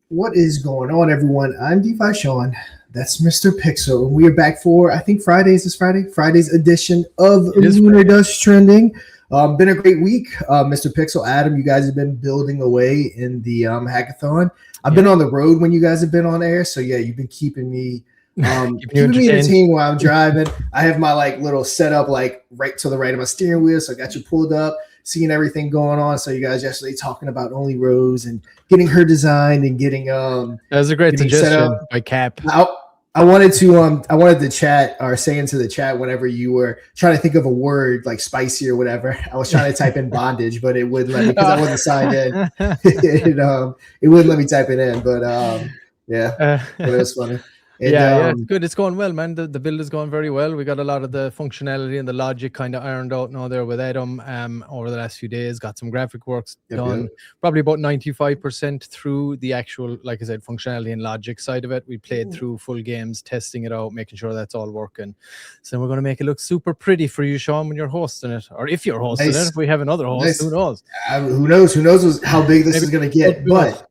What is going on, everyone? I'm DeFi Sean. That's Mr. Pixel. And we are back for, I think, Friday's edition of It is Lunar Dust Trending. Been a great week. Mr. Pixel, Adam, you guys have been building away in the hackathon. I've been on the road when you guys have been on air. So, yeah, you've been keeping me keeping me entertained while I'm driving. I have my little setup right to the right of my steering wheel. So I got you pulled up, seeing everything going on. So you guys yesterday talking about Only Rose and getting her designed and getting that was a great suggestion by Cap. I wanted to chat or say into the chat whenever you were trying to think of a word like spicy or whatever. I was trying to type in bondage, but it wouldn't let me because I wasn't signed in. It wouldn't let me type it in, but but it was funny. And, it's good. It's going well, man. The build is going very well. We got a lot of the functionality and the logic kind of ironed out now there with Adam over the last few days. Got some graphic works done. Probably about 95% through the actual, like I said, functionality and logic side of it. We played through full games, testing it out, making sure that's all working. So we're going to make it look super pretty for you, Sean, when you're hosting it. Or if you're hosting it. If we have another host, who knows? Who knows how big this is going to get. But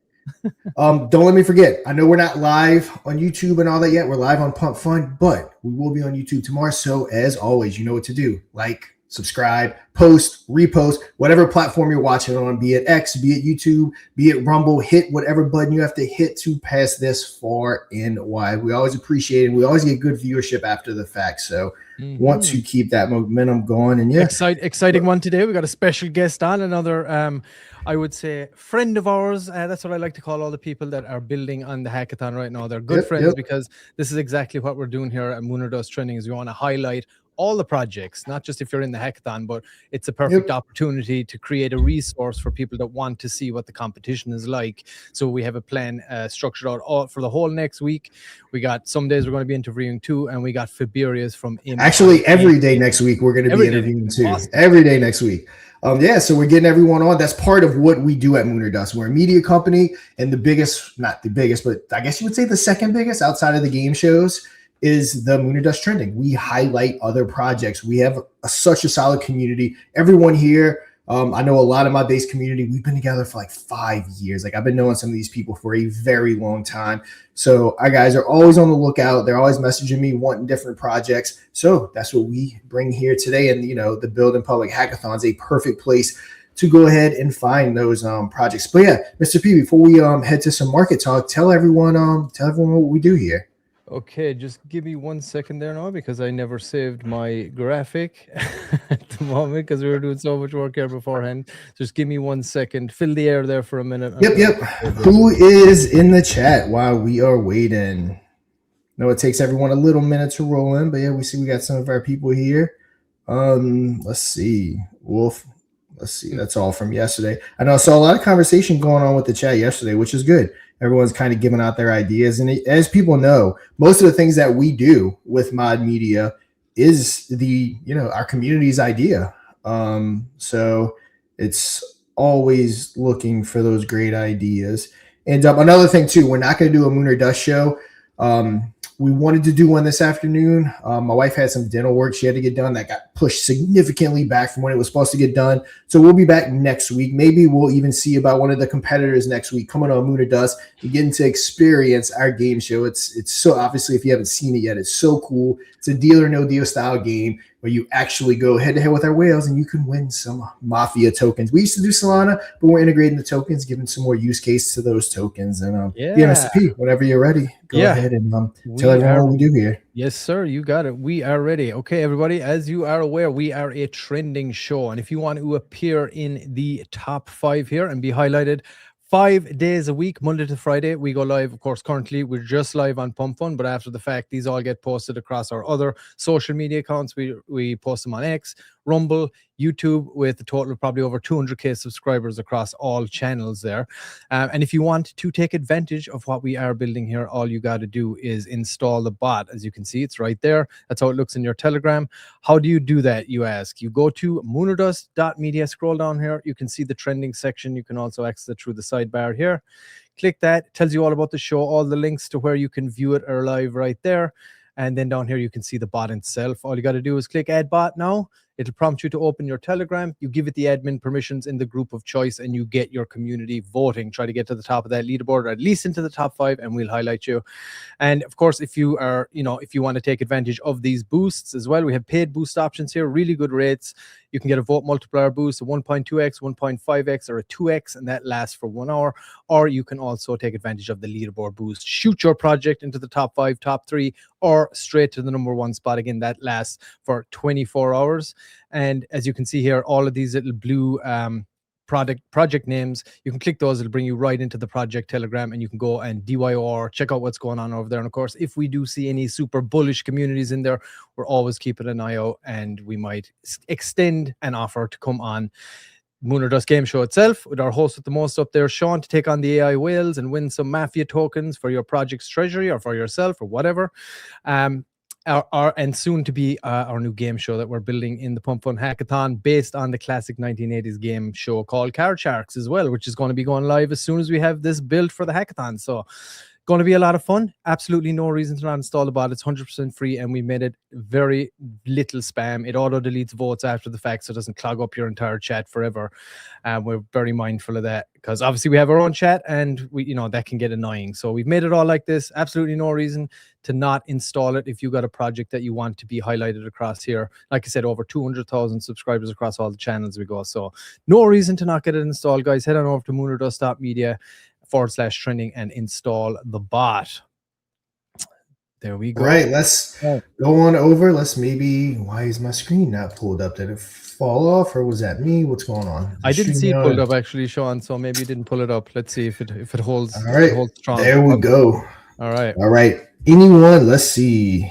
don't let me forget. I know we're not live on YouTube and all that yet. We're live on Pump Fun, but we will be on YouTube tomorrow. So as always, you know what to do. Like, subscribe, post, repost, whatever platform you're watching on, be it X, be it YouTube, be it Rumble, hit whatever button you have to hit to pass this far and wide. We always appreciate it. We always get good viewership after the fact. So want to keep that momentum going. And exciting one today. We got a special guest on, another I would say friend of ours. That's what I like to call all the people that are building on the hackathon right now. They're good friends because this is exactly what we're doing here at Lunar Dust Trending. Is we want to highlight all the projects, not just if you're in the hackathon, but it's a perfect opportunity to create a resource for people that want to see what the competition is like. So we have a plan structured out all for the whole next week. We got some days we're going to be interviewing too, and we got Faberius from actually every day next week we're going to be interviewing too. Awesome. Every day next week. So we're getting everyone on. That's part of what we do at Lunar Dust. We're a media company, and not the biggest, but I guess you would say the second biggest outside of the game shows is the Lunar Dust Trending. We highlight other projects. We have such a solid community. Everyone here, I know a lot of my base community, we've been together for 5 years. I've been knowing some of these people for a very long time. So our guys are always on the lookout. They're always messaging me, wanting different projects. So that's what we bring here today. And, the Build in Public Hackathon is a perfect place to go ahead and find those projects. But yeah, Mr. P, before we head to some market talk, tell everyone what we do here. Okay, just give me 1 second there now because I never saved my graphic at the moment because we were doing so much work here beforehand. Just give me 1 second. Fill the air there for a minute. Yep. Who is in the chat while we are waiting? No, it takes everyone a little minute to roll in, but yeah, we got some of our people here. Let's see. Wolf. Let's see. That's all from yesterday. I know I saw a lot of conversation going on with the chat yesterday, which is good. Everyone's kind of giving out their ideas. And as people know, most of the things that we do with Mod Media is our community's idea. So it's always looking for those great ideas. And another thing too, we're not going to do a Lunar Dust show. We wanted to do one this afternoon. My wife had some dental work she had to get done that got pushed significantly back from when it was supposed to get done. So we'll be back next week. Maybe we'll even see about one of the competitors next week coming on Lunar Dust and getting to experience our game show. It's so, obviously, if you haven't seen it yet, it's so cool. It's a deal or no deal style game where you actually go head to head with our whales and you can win some Mafia tokens. We used to do Solana, but we're integrating the tokens, giving some more use case to those tokens. And Mr. P, whenever you're ready, go ahead and tell everyone what we do here. Yes, sir. You got it. We are ready. Okay, everybody, as you are aware, we are a trending show. And if you want to appear in the top 5 here and be highlighted 5 days a week, Monday to Friday, we go live. Of course, currently we're just live on Pump Fun, but after the fact, these all get posted across our other social media accounts. We post them on X, Rumble, YouTube, with a total of probably over 200K subscribers across all channels there. And if you want to take advantage of what we are building here, all you got to do is install the bot. As you can see, it's right there. That's how it looks in your Telegram. How do you do that, you ask? You go to moonerdust.media, scroll down here. You can see the trending section. You can also access it through the sidebar here. Click that. It tells you all about the show. All the links to where you can view it are live right there. And then down here, you can see the bot itself. All you got to do is click add bot now. It'll prompt you to open your Telegram. You give it the admin permissions in the group of choice, and you get your community voting. Try to get to the top of that leaderboard, or at least into the top 5, and we'll highlight you. And of course, if you are, if you want to take advantage of these boosts as well, we have paid boost options here, really good rates. You can get a vote multiplier boost, a 1.2x, 1.5x, or a 2x, and that lasts for 1 hour. Or you can also take advantage of the leaderboard boost. Shoot your project into the top 5, top 3, or straight to the number 1 spot. Again, that lasts for 24 hours. And as you can see here, all of these little blue project names, you can click those. It'll bring you right into the project Telegram, and you can go and DYOR, check out what's going on over there. And of course, if we do see any super bullish communities in there, we're always keeping an eye out, and we might extend an offer to come on Moon or Dust Game Show itself with our host with the most up there, Sean, to take on the AI whales and win some Mafia tokens for your project's treasury or for yourself or whatever. And soon to be our new game show that we're building in the Pump Fun Hackathon, based on the classic 1980s game show called Card Sharks as well, which is going to be going live as soon as we have this built for the hackathon. So going to be a lot of fun. Absolutely no reason to not install the bot. It's 100% free, and we made it very little spam. It auto deletes votes after the fact, so it doesn't clog up your entire chat forever. We're very mindful of that, because obviously we have our own chat, and we, that can get annoying. So we've made it all like this. Absolutely no reason to not install it if you got a project that you want to be highlighted across here. Like I said, over 200,000 subscribers across all the channels we go. So no reason to not get it installed, guys. Head on over to moonordust.media/trending and install the bot. There we go. Right, let's go on over. Why is my screen not pulled up? Did it fall off, or was that me? What's going on? I didn't see it pulled up actually, Sean, so maybe you didn't pull it up. Let's see if it holds. All right, it holds strong. There we go. All right. Let's see.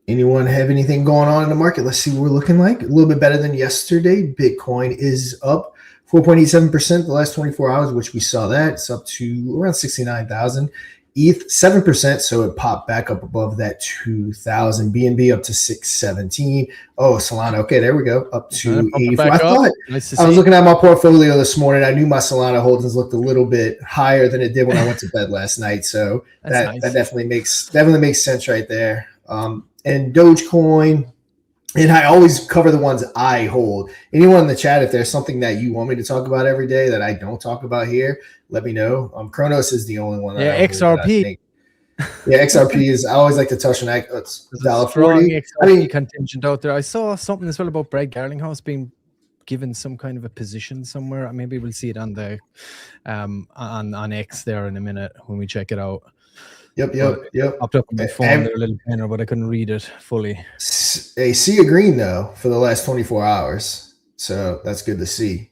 Anyone have anything going on in the market? Let's see what we're looking like. A little bit better than yesterday. Bitcoin is up 4.87% the last 24 hours, which we saw that. It's up to around 69,000. ETH 7%, so it popped back up above that 2,000. BNB up to 617. Oh, Solana, okay, there we go, up to 84. I was looking at my portfolio this morning. I knew my Solana holdings looked a little bit higher than it did when I went to bed last night. So that definitely makes sense right there. And Dogecoin. And I always cover the ones I hold. Anyone in the chat, if there's something that you want me to talk about every day that I don't talk about here, let me know. Kronos is the only one. XRP. XRP is. I always like to touch on that. It's $1.40. XRP contingent out there. I saw something as well about Brad Garlinghouse being given some kind of a position somewhere. Maybe we'll see it on the on X there in a minute when we check it out. Yep. Popped up on my phone there, a little banner, but I couldn't read it fully. A sea of green though for the last 24 hours, so that's good to see.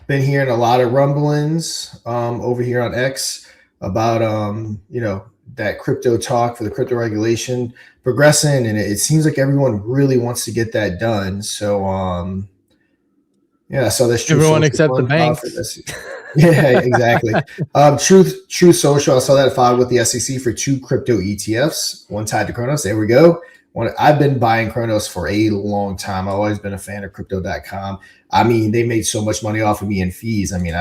Been hearing a lot of rumblings over here on X about that crypto talk for the crypto regulation progressing, and it seems like everyone really wants to get that done. So so that's true. Everyone except the banks. Yeah, exactly. Truth Social. I saw that filed with the SEC for 2 crypto ETFs, one tied to Kronos. There we go. I've been buying Kronos for a long time. I've always been a fan of crypto.com. They made so much money off of me in fees. They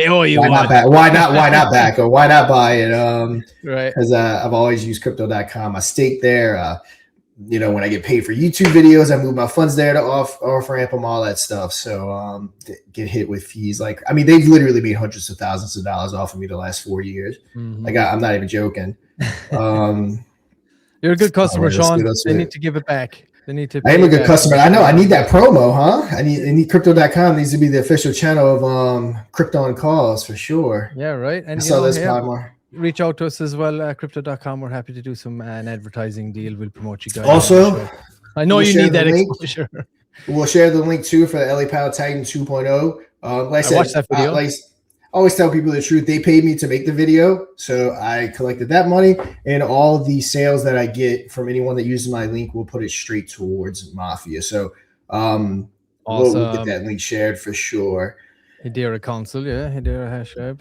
owe you. Why not back or why not buy it? Right. Because I've always used crypto.com. I stake there. When I get paid for YouTube videos, I move my funds there to off ramp them, all that stuff. So get hit with fees. They've literally made hundreds of thousands of dollars off of me the last 4 years. Mm-hmm. I'm not even joking. You're a good customer, Sean. They need to give it back. They need to. I am a good customer. I know. I need that promo, huh? I need crypto.com needs to be the official channel of Crypto on Calls for sure. Yeah, right. And I saw this more. Reach out to us as well, crypto.com. We're happy to do an advertising deal. We'll promote you guys. Also, I know you need that exposure. We'll share the link too for the LA Power Titan 2.0. Like I said, watched that video. I always tell people the truth. They paid me to make the video, so I collected that money, and all the sales that I get from anyone that uses my link, we'll put it straight towards Mafia. So we'll get that link shared for sure. Hedera Council, Hedera Hashrab.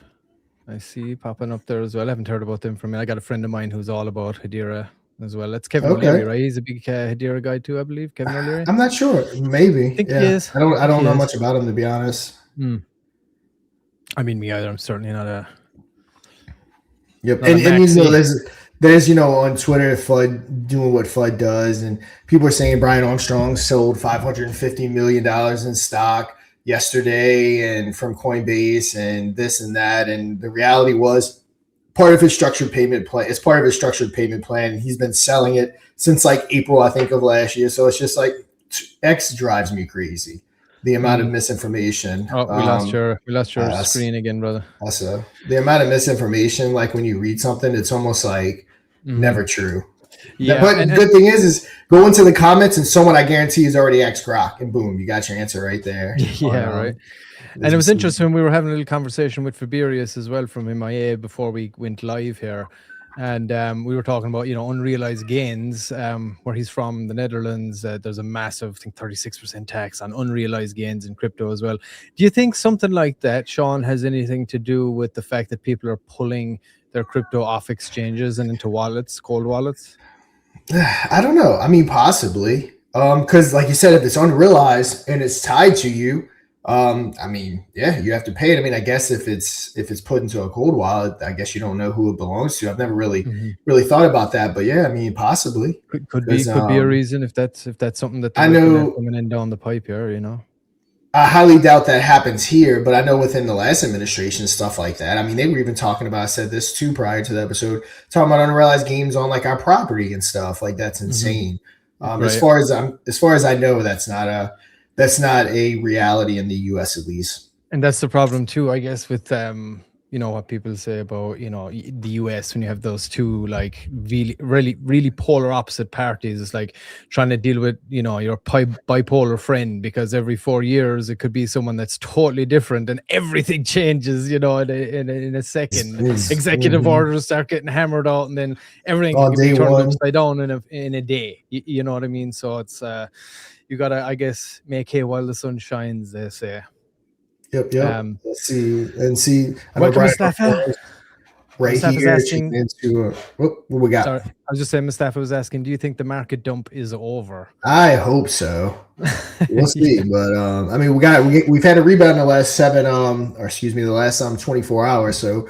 I see popping up there as well. I haven't heard about them from me. I got a friend of mine who's all about Hedera as well. That's Kevin O'Leary, right? He's a big Hedera guy too, I believe. Kevin O'Leary. I'm not sure. Maybe. I think he is. I don't know much about him, to be honest. Me either. I'm certainly not a. Yep. Not and there's, on Twitter, FUD doing what FUD does, and people are saying Brian Armstrong sold $550 million in stock yesterday and from Coinbase and this and that. And the reality was part of his structured payment plan. It's part of his structured payment plan. And he's been selling it since like April, I think, of last year. So it's just like X drives me crazy. The amount of misinformation. Oh, we lost your screen again, brother. Also, the amount of misinformation, like when you read something, it's almost like never true. Yeah, but the good thing is go into the comments and someone I guarantee is already X Grok, and boom, you got your answer right there. Yeah, right. And it was interesting when we were having a little conversation with Faberius as well from MIA before we went live here. And we were talking about, unrealized gains, where he's from, the Netherlands. There's a massive, I think, 36% tax on unrealized gains in crypto as well. Do you think something like that, Sean, has anything to do with the fact that people are pulling their crypto off exchanges and into wallets, cold wallets? I don't know. I mean, possibly. Because like you said, if it's unrealized and it's tied to you, I mean, yeah, you have to pay it. I mean, I guess if it's put into a cold wallet, I guess you don't know who it belongs to. I've never really thought about that, but yeah, I mean, possibly could be a reason if that's something that I know coming in down the pipe here. I highly doubt that happens here, but I know within the last administration, stuff like that. I mean, they were even talking about, I said this too prior to the episode, talking about unrealized gains on like our property and stuff. Like that's insane. Right. As far as I know, that's not a reality in the US at least. And that's the problem too, I guess, with what people say about the US, when you have those two like really polar opposite parties. It's like trying to deal with your bipolar friend, because every 4 years it could be someone that's totally different and everything changes in a second. Executive orders start getting hammered out, and then everything can be turned upside down in a day. You know what I mean? So it's you gotta, I guess, make hay while the sun shines, they say. Yep. Let's see. Welcome, Mustafa. Right Mustafa's here. Asking, what we got? Sorry, I was just saying, Mustafa was asking, do you think the market dump is over? I hope so. We'll see. But I mean, we've had a rebound in the last the last 24 hours. So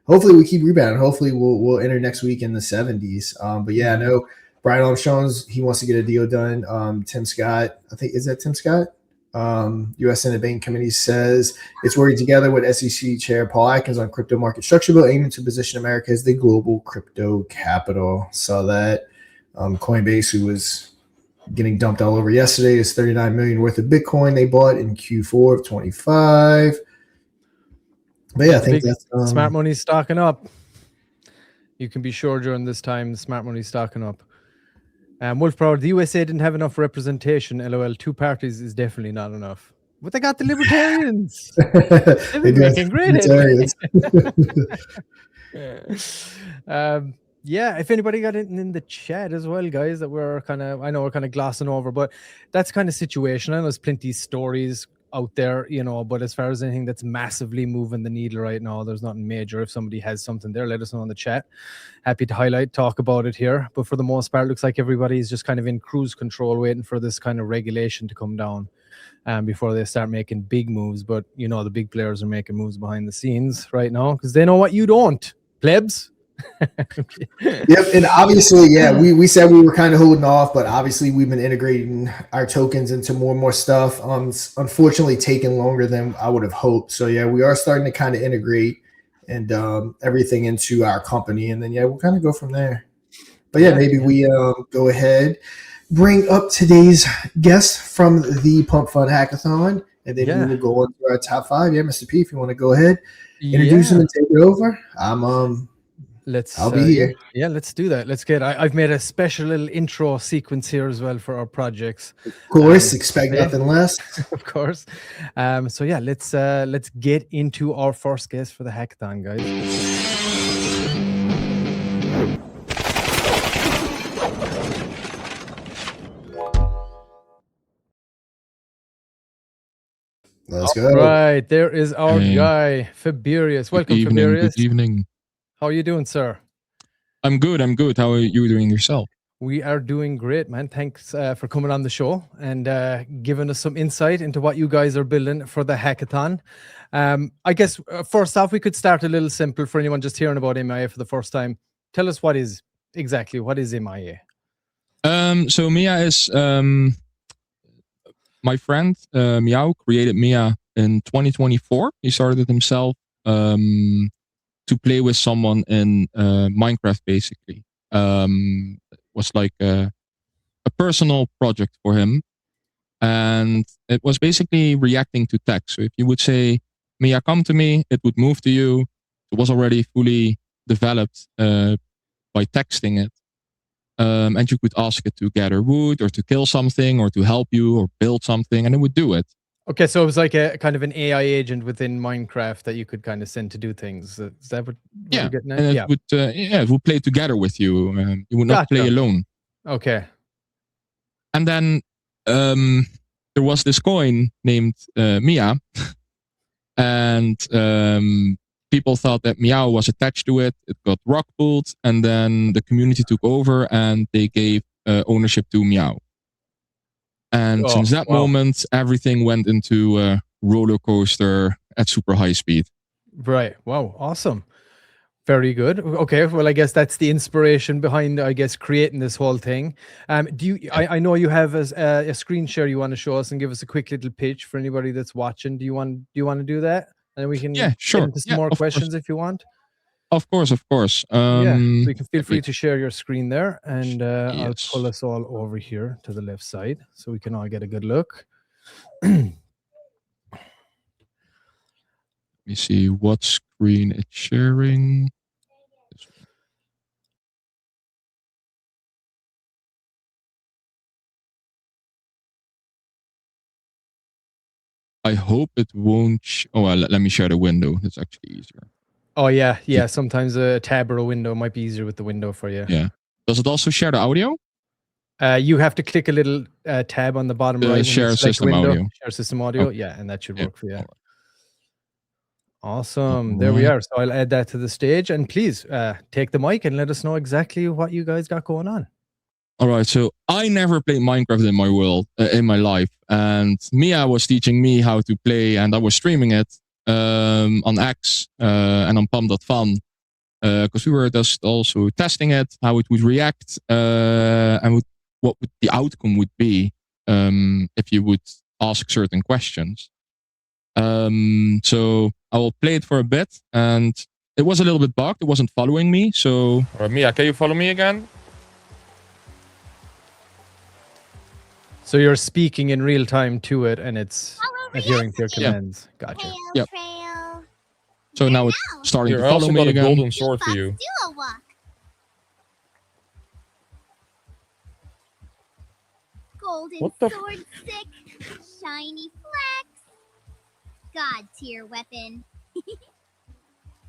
hopefully we keep rebounding. Hopefully we'll enter next week in the 70s. But yeah, I know Brian Armstrong's, he wants to get a deal done. Tim Scott, I think, is that Tim Scott? U.S. Senate Bank Committee says it's working together with SEC Chair Paul Atkins on crypto market structure bill, aiming to position America as the global crypto capital. Saw that Coinbase, who was getting dumped all over yesterday, is 39 million worth of Bitcoin they bought in Q4 of 25. But yeah, I think that's smart money stocking up. You can be sure during this time, the smart money stocking up. Wolf Proud, the USA didn't have enough representation. LOL, 2 parties is definitely not enough. But they got the Libertarians. They've been making great yeah, if anybody got it in the chat as well, guys, that I know we're kind of glossing over, but that's kind of situation. I know there's plenty of stories out there, but as far as anything that's massively moving the needle right now, there's nothing major. If somebody has something there, let us know in the chat. Happy to talk about it here. But for the most part, it looks like everybody is just kind of in cruise control, waiting for this kind of regulation to come down before they start making big moves. But the big players are making moves behind the scenes right now because they know what you don't, plebs. Yep, and obviously, yeah, we said we were kind of holding off, but obviously we've been integrating our tokens into more and more stuff. Unfortunately, taking longer than I would have hoped. So yeah, we are starting to kind of integrate and everything into our company, and then yeah, we'll kind of go from there. But yeah, maybe we go ahead, bring up today's guest from the Pump Fund Hackathon, and then we will go on to our top 5. Yeah, Mr. P, if you want to go ahead, introduce him and take it over. I'll be here. Yeah, let's do that. Let's get. I've made a special little intro sequence here as well for our projects. Of course, expect nothing less. Of course. So yeah, let's get into our first guest for the hackathon, guys. Let's go. All right, there is our guy, Faberius. Welcome, Faberius. Good evening. How are you doing, sir? I'm good. How are you doing yourself? We are doing great, man. Thanks for coming on the show and giving us some insight into what you guys are building for the hackathon. I guess first off, we could start a little simple for anyone just hearing about MIA for the first time. tell us what is MIA. So Mia is my friend Meow created Mia in 2024. He started it himself to play with someone in Minecraft. Basically, it was like a personal project for him, and it was basically reacting to text. So if you would say, "Mia, come to me," it would move to you. It was already fully developed by texting it. And you could ask it to gather wood or to kill something or to help you or build something, and it would do it. Okay, so it was like a kind of an AI agent within Minecraft that you could kind of send to do things. Is that what Yeah, you're getting at? and it would play together with you. You would not play alone. Okay. And then there was this coin named Mia, and people thought that Meow was attached to it. It got rock pulled, and then the community took over and they gave ownership to Meow. And since that moment, everything went into a roller coaster at super high speed. Right. Wow. Awesome. Very good. Okay. Well, I guess that's the inspiration behind, I guess, creating this whole thing. Do you? I know you have a screen share you want to show us and give us a quick little pitch for anybody that's watching. Do you want to do that? And we can get into some more questions if you want. Of course. So you can feel free to share your screen there, and I'll pull us all over here to the left side so we can all get a good look. Let me see what screen it's sharing. I hope it won't. Well, let me share the window. That's actually easier. Oh, yeah. Sometimes a tab or a window might be easier with the window for you. Yeah. Does it also share the audio? You have to click a little tab on the bottom right. Share system audio. Share system audio. Okay. Yeah, and that should work for you. Awesome. There we are. So I'll add that to the stage. And please take the mic and let us know exactly what you guys got going on. All right. So I never played Minecraft in my life. And Mia was teaching me how to play, and I was streaming it on X and on pump.fun because we were just also testing it, how it would react, and what the outcome would be if you would ask certain questions. So I will play it for a bit, and it was a little bit bugged. It wasn't following me. So, all right, Mia, can you follow me again? So you're speaking in real time to it, and it's adhering to your commands. Gotcha. Yep. So now it's starting to follow me again. I also got a golden sword for you. Golden sword stick, shiny flex, god tier weapon.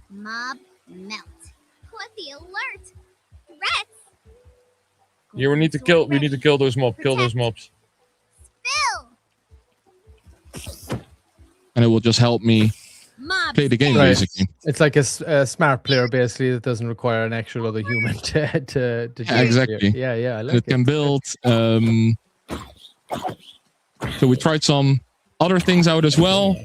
Mob melt. Cliffy alert. Threats. Yeah, we need to kill those mobs. Kill those mobs. Spill. And it will just help me play the game, basically. It's like a smart player, basically, that doesn't require an actual other human to exactly. Yeah, I like it. Can build. So we tried some other things out as well.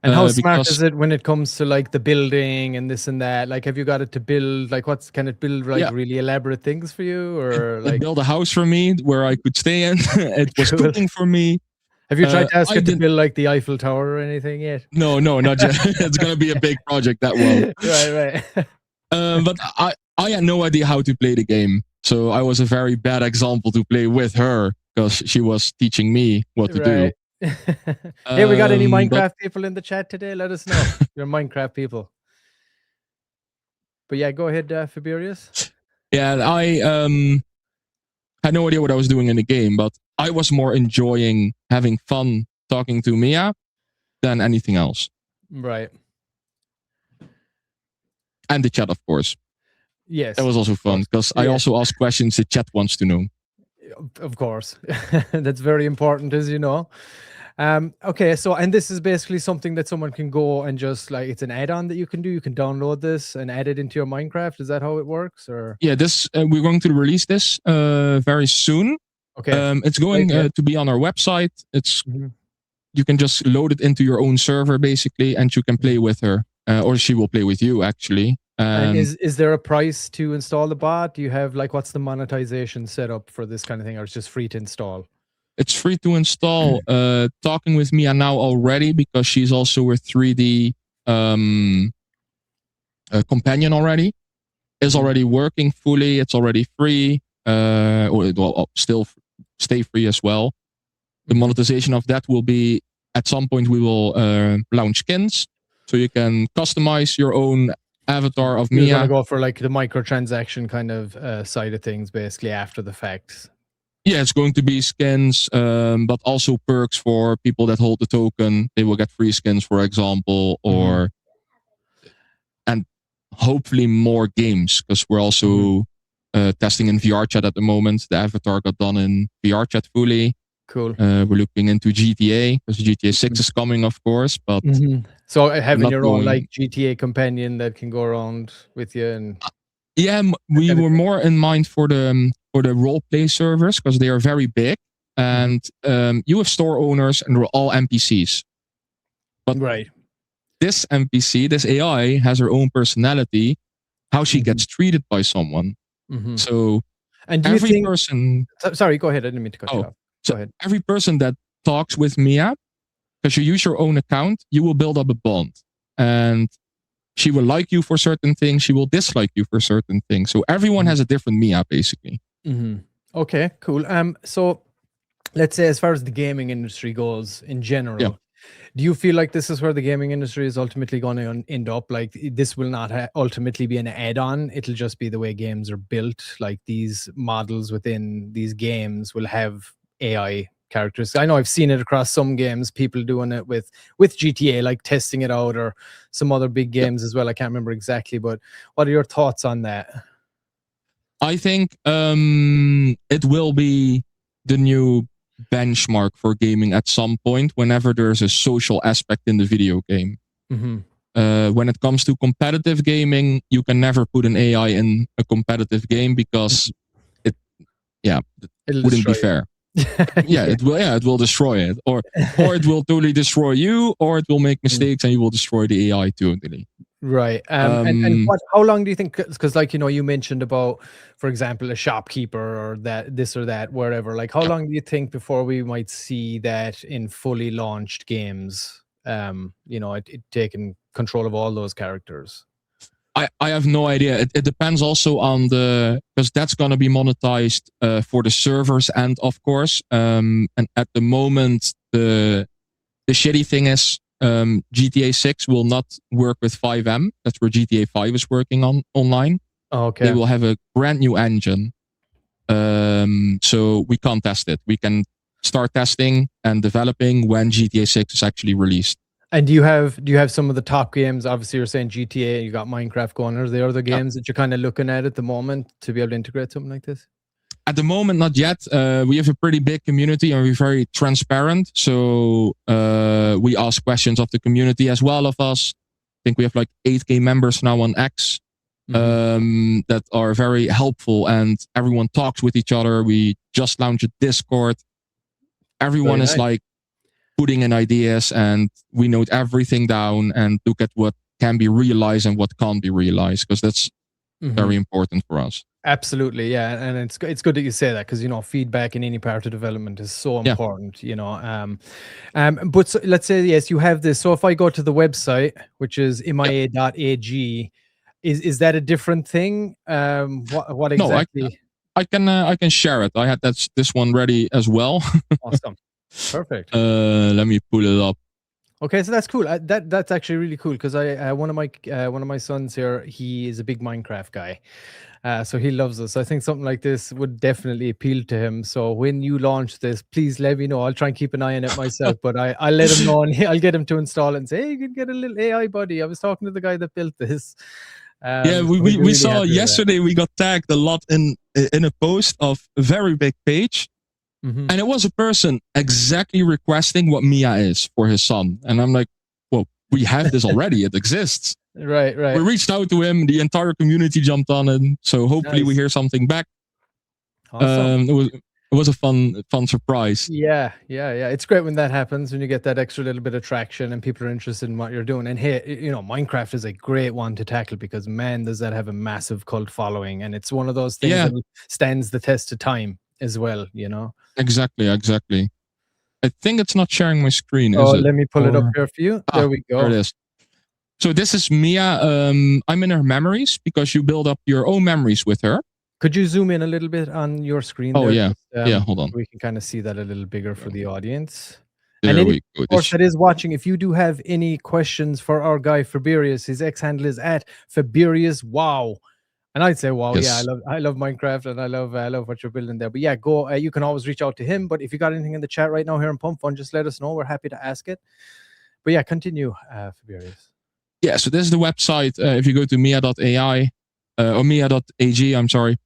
And how smart is it when it comes to like the building and this and that? Like, have you got it to build? Like, can it build like really elaborate things for you, or it build a house for me where I could stay in? It was cooking for me. Have you tried to ask it to build like the Eiffel Tower or anything yet? No, not yet. It's gonna be a big project, that one. Right. But I had no idea how to play the game, so I was a very bad example to play with her because she was teaching me what to do. Hey, we got any Minecraft people in the chat today? Let us know. You're Minecraft people. But yeah, go ahead, Faberius. Yeah, I had no idea what I was doing in the game, but I was more enjoying having fun talking to Mia than anything else. Right. And the chat, of course. Yes. That was also fun because I also ask questions the chat wants to know. Of course. That's very important, as you know. Okay, so, and this is basically something that someone can go and just like, it's an add-on that you can do. You can download this and add it into your Minecraft. Is that how it works? Or yeah, this we're going to release this very soon. Okay. It's going to be on our website. It's you can just load it into your own server basically, and you can play with her, or she will play with you actually. And is there a price to install the bot? Do you have like, what's the monetization setup for this kind of thing, or it's just free to install? It's free to install. Talking with Mia now already, because she's also a 3D companion already. Is already working fully. It's already free. Or it will still stay free as well. The monetization of that will be, at some point we will launch skins, so you can customize your own avatar of Mia. You're gonna go for like the microtransaction kind of side of things, basically after the fact. Yeah, it's going to be skins, but also perks for people that hold the token. They will get free skins, for example, or and hopefully more games, because we're also testing in VR chat at the moment. The avatar got done in VR chat fully. Cool. We're looking into GTA, because GTA 6 is coming, of course. But so having your own like GTA companion that can go around with you, and yeah, we were more in mind for the role play servers, because they are very big, and you have store owners and they're all NPCs. But this NPC, this AI, has her own personality, how she gets treated by someone. So and every person. Sorry, go ahead. I didn't mean to cut you off. Go ahead. Every person that talks with Mia, because you use your own account, you will build up a bond, and she will like you for certain things. She will dislike you for certain things. So everyone has a different Mia, basically. Okay, cool. So let's say, as far as the gaming industry goes in general, do you feel like this is where the gaming industry is ultimately going to end up? Like, this will not ultimately be an add-on. It'll just be the way games are built. Like, these models within these games will have AI characters. I know I've seen it across some games, people doing it with GTA, like testing it out, or some other big games as well. I can't remember exactly, but what are your thoughts on that? I think it will be the new benchmark for gaming at some point, whenever there's a social aspect in the video game. When it comes to competitive gaming, you can never put an AI in a competitive game, because it wouldn't be fair. It will destroy it, or it will totally destroy you, or it will make mistakes and you will destroy the AI totally. Right. And how long do you think, because like, you mentioned about, for example, a shopkeeper or this or that, wherever, like how long do you think before we might see that in fully launched games, it taking control of all those characters? I have no idea. It depends also on because that's going to be monetized for the servers, and of course, and at the moment, the shitty thing is, GTA 6 will not work with 5M. That's where GTA 5 is working on online. Okay. They will have a brand new engine. So we can't test it. We can start testing and developing when GTA 6 is actually released. And do you have some of the top games? Obviously, you're saying GTA, you got Minecraft going. Are there other games that you're kind of looking at the moment to be able to integrate something like this? At the moment, not yet. We have a pretty big community and we're very transparent. So we ask questions of the community as well of us. I think we have like 8K members now on X that are very helpful, and everyone talks with each other. We just launched a Discord. Everyone is like putting in ideas, and we note everything down and look at what can be realized and what can't be realized, because that's very important for us. Absolutely, yeah, and it's good that you say that, because feedback in any part of development is so important. But so, let's say yes, you have this. So if I go to the website, which is mia.ag, is that a different thing? What exactly? No, I can share it. I had this one ready as well. Awesome, perfect. Let me pull it up. Okay, so that's cool. That's actually really cool, because one of my sons here, he is a big Minecraft guy, so he loves this. I think something like this would definitely appeal to him. So when you launch this, please let me know. I'll try and keep an eye on it myself, but I'll let him know, and I'll get him to install it and say, hey, you can get a little AI buddy. I was talking to the guy that built this. Yeah, we saw yesterday, we got tagged a lot in a post of a very big page. And it was a person exactly requesting what Mia is for his son. And I'm like, well, we have this already. It exists. Right. We reached out to him. The entire community jumped on it. So hopefully we hear something back. Awesome. it was a fun surprise. Yeah. It's great when that happens, when you get that extra little bit of traction and people are interested in what you're doing. And hey, Minecraft is a great one to tackle because man, does that have a massive cult following, and it's one of those things that stands the test of time as well. Exactly. I think it's not sharing my screen. Oh, is it? let me pull it up here for you. There we go. There it is. So this is Mia. I'm in her memories because you build up your own memories with her. Could you zoom in a little bit on your screen? Oh, there? Yeah, hold on. We can kind of see that a little bigger for the audience. There and we go. Of course, that is watching. If you do have any questions for our guy Faberius, his X handle is @Faberius. Wow. And I'd say, wow, Yes. yeah, I love Minecraft and I love what you're building there. But yeah, go. You can always reach out to him. But if you got anything in the chat right now here in Pump Fun, just let us know. We're happy to ask it. But yeah, continue, Faberius. Yeah, so this is the website. If you go to mia.ai or mia.ag, I'm sorry,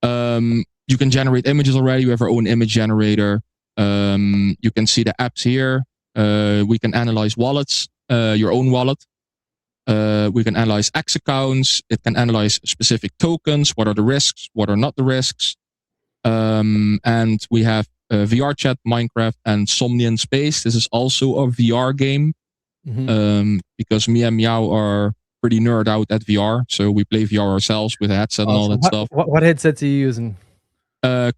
you can generate images already. You have our own image generator. You can see the apps here. We can analyze wallets, your own wallet. We can analyze X accounts. It can analyze specific tokens. What are the risks? What are not the risks? And we have VR chat, Minecraft, and Somnian Space. This is also a VR game. Because me and Meow are pretty nerd out at VR, so we play VR ourselves with a headset and all that stuff. What headsets are you using?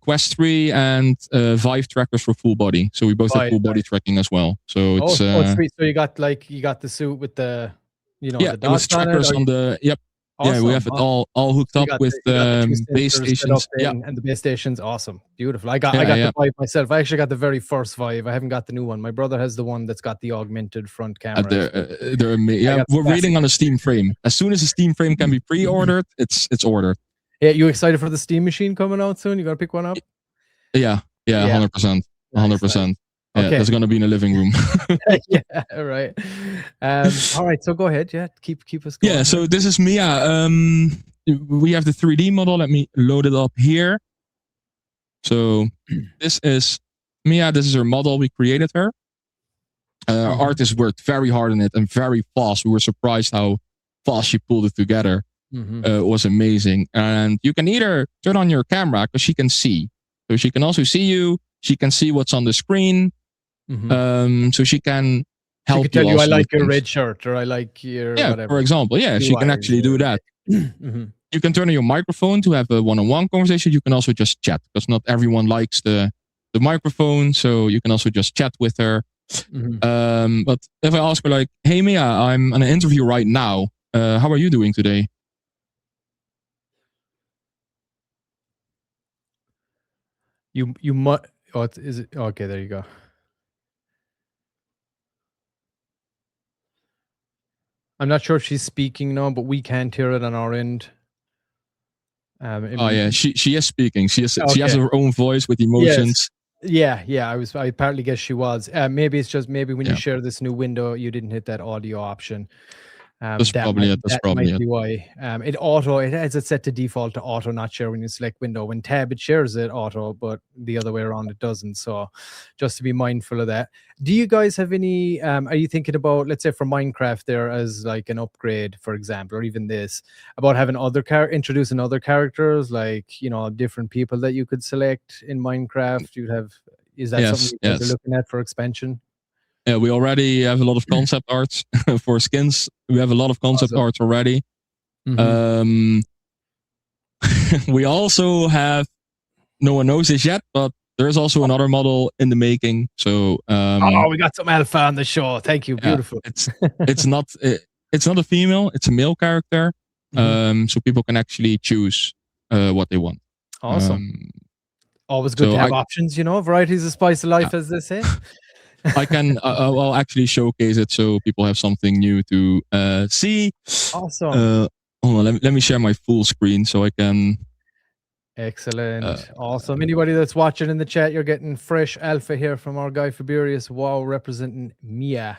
Quest 3 and Vive trackers for full body. So we both have full body tracking as well. So it's sweet. So you got the suit with the the with trackers on the Awesome. Yeah, we have it all hooked up with base stations. And the base stations, awesome, beautiful. I got the Vive myself. I actually got the very first Vive. I haven't got the new one. My brother has the one that's got the augmented front camera. They're amazing. We're waiting on a Steam frame. As soon as the Steam frame can be pre-ordered, it's ordered. Yeah, you excited for the Steam machine coming out soon? You gotta pick one up. Yeah, 100%, 100%. Yeah, okay. It's gonna be in the living room. Yeah, all right. All right, so go ahead. Yeah, keep us going. Yeah, so this is Mia. We have the 3D model. Let me load it up here. So this is Mia. This is her model. We created her. Artists worked very hard on it and very fast. We were surprised how fast she pulled it together. It was amazing. And you can either turn on your camera because she can see. So she can also see you. She can see what's on the screen. So she can help tell you I like your red shirt or I like your whatever. For example. Yeah, she can actually do that. You can turn on your microphone to have a one-on-one conversation. You can also just chat because not everyone likes the microphone. So you can also just chat with her. But if I ask her like, hey Mia, I'm on an interview right now. How are you doing today? You might. Oh, is it okay? There you go. I'm not sure if she's speaking now, but we can't hear it on our end. Yeah, she is speaking. She has her own voice with emotions. Yes. Yeah. I partly guess she was. Maybe it's just when you share this new window, you didn't hit that audio option. That's probably it. That might be why. It has it set to default to auto not share when you select window. When tab it shares it auto, but the other way around it doesn't. So just to be mindful of that. Do you guys have any? Are you thinking about, let's say for Minecraft there as like an upgrade, for example, or even this about having introducing other characters like different people that you could select in Minecraft? Is that something you guys are looking at for expansion? Yeah, we already have a lot of concept arts for skins. We have a lot of concept arts already. We also have, no one knows this yet, but there's also another model in the making. So we got some alpha on the show. Thank you. Beautiful. It's not a female, it's a male character. So people can actually choose what they want. Awesome. Always good to have options, varieties of spice of life, as they say. I can I'll actually showcase it so people have something new to see. Awesome. Hold on, let me share my full screen so I can. Excellent. Awesome. Anybody that's watching in the chat, you're getting fresh alpha here from our guy Faberius. Wow, representing Mia.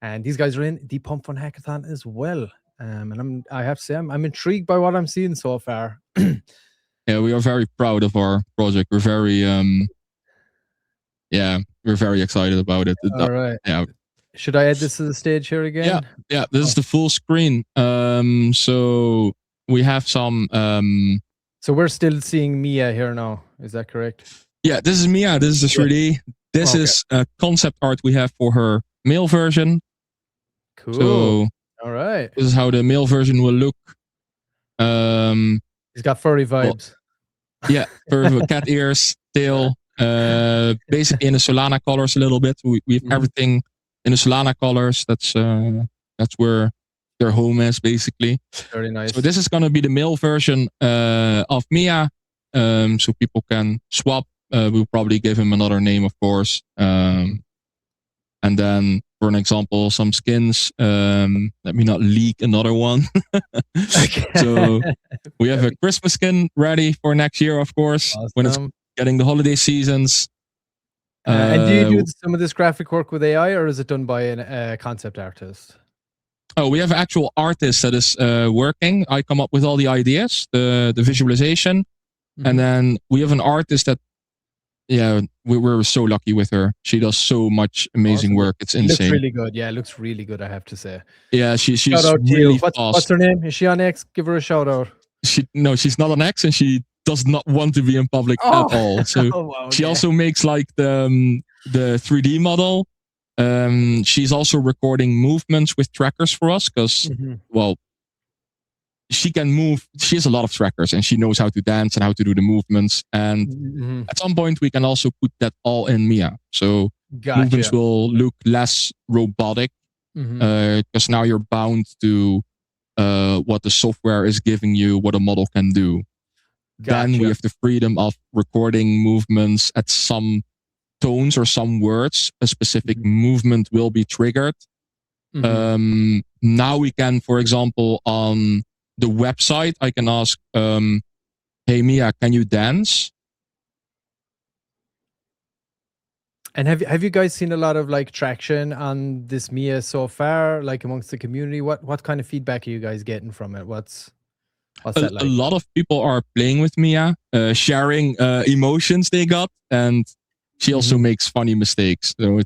And these guys are in the Pump Fun Hackathon as well. And I have to say, I'm intrigued by what I'm seeing so far. Yeah, we are very proud of our project. We're very we're very excited about it. All right. Yeah. Should I add this to the stage here again? Yeah. This is the full screen. So we have some. So we're still seeing Mia here now. Is that correct? Yeah, this is Mia. This is the 3D. This is a concept art we have for her male version. Cool. So all right. This is how the male version will look. He's got furry vibes. Well, yeah, furry cat ears, tail. Basically in the Solana colors a little bit. We have everything in the Solana colors. That's where their home is basically. Very nice. So this is gonna be the male version of Mia. So people can swap. We'll probably give him another name, of course. And then, for an example, some skins. Let me not leak another one. So we have a Christmas skin ready for next year, of course, when it's getting the holiday seasons. And do you do some of this graphic work with AI, or is it done by a concept artist? Oh, we have an actual artist that is working. I come up with all the ideas, the visualization. And then we have an artist that, yeah, we're so lucky with her. She does so much amazing work. It's insane. Looks really good. Yeah, it looks really good, I have to say. Yeah, she's shout out to really you. fast. What's her name? Is she on X? Give her a shout out. No, she's not on X, and she does not want to be in public at all. So she also makes like the 3D model. She's also recording movements with trackers for us because, well, she can move. She has a lot of trackers and she knows how to dance and how to do the movements. And at some point we can also put that all in Mia. So movements will look less robotic because now you're bound to what the software is giving you, what a model can do. Then we have the freedom of recording movements at some tones or some words. A specific movement will be triggered. Now we can, for example, on the website, I can ask, hey Mia, can you dance? And have you guys seen a lot of like traction on this Mia so far, like amongst the community? What kind of feedback are you guys getting from it? What's that like? A lot of people are playing with Mia, sharing emotions they got, and she also makes funny mistakes. So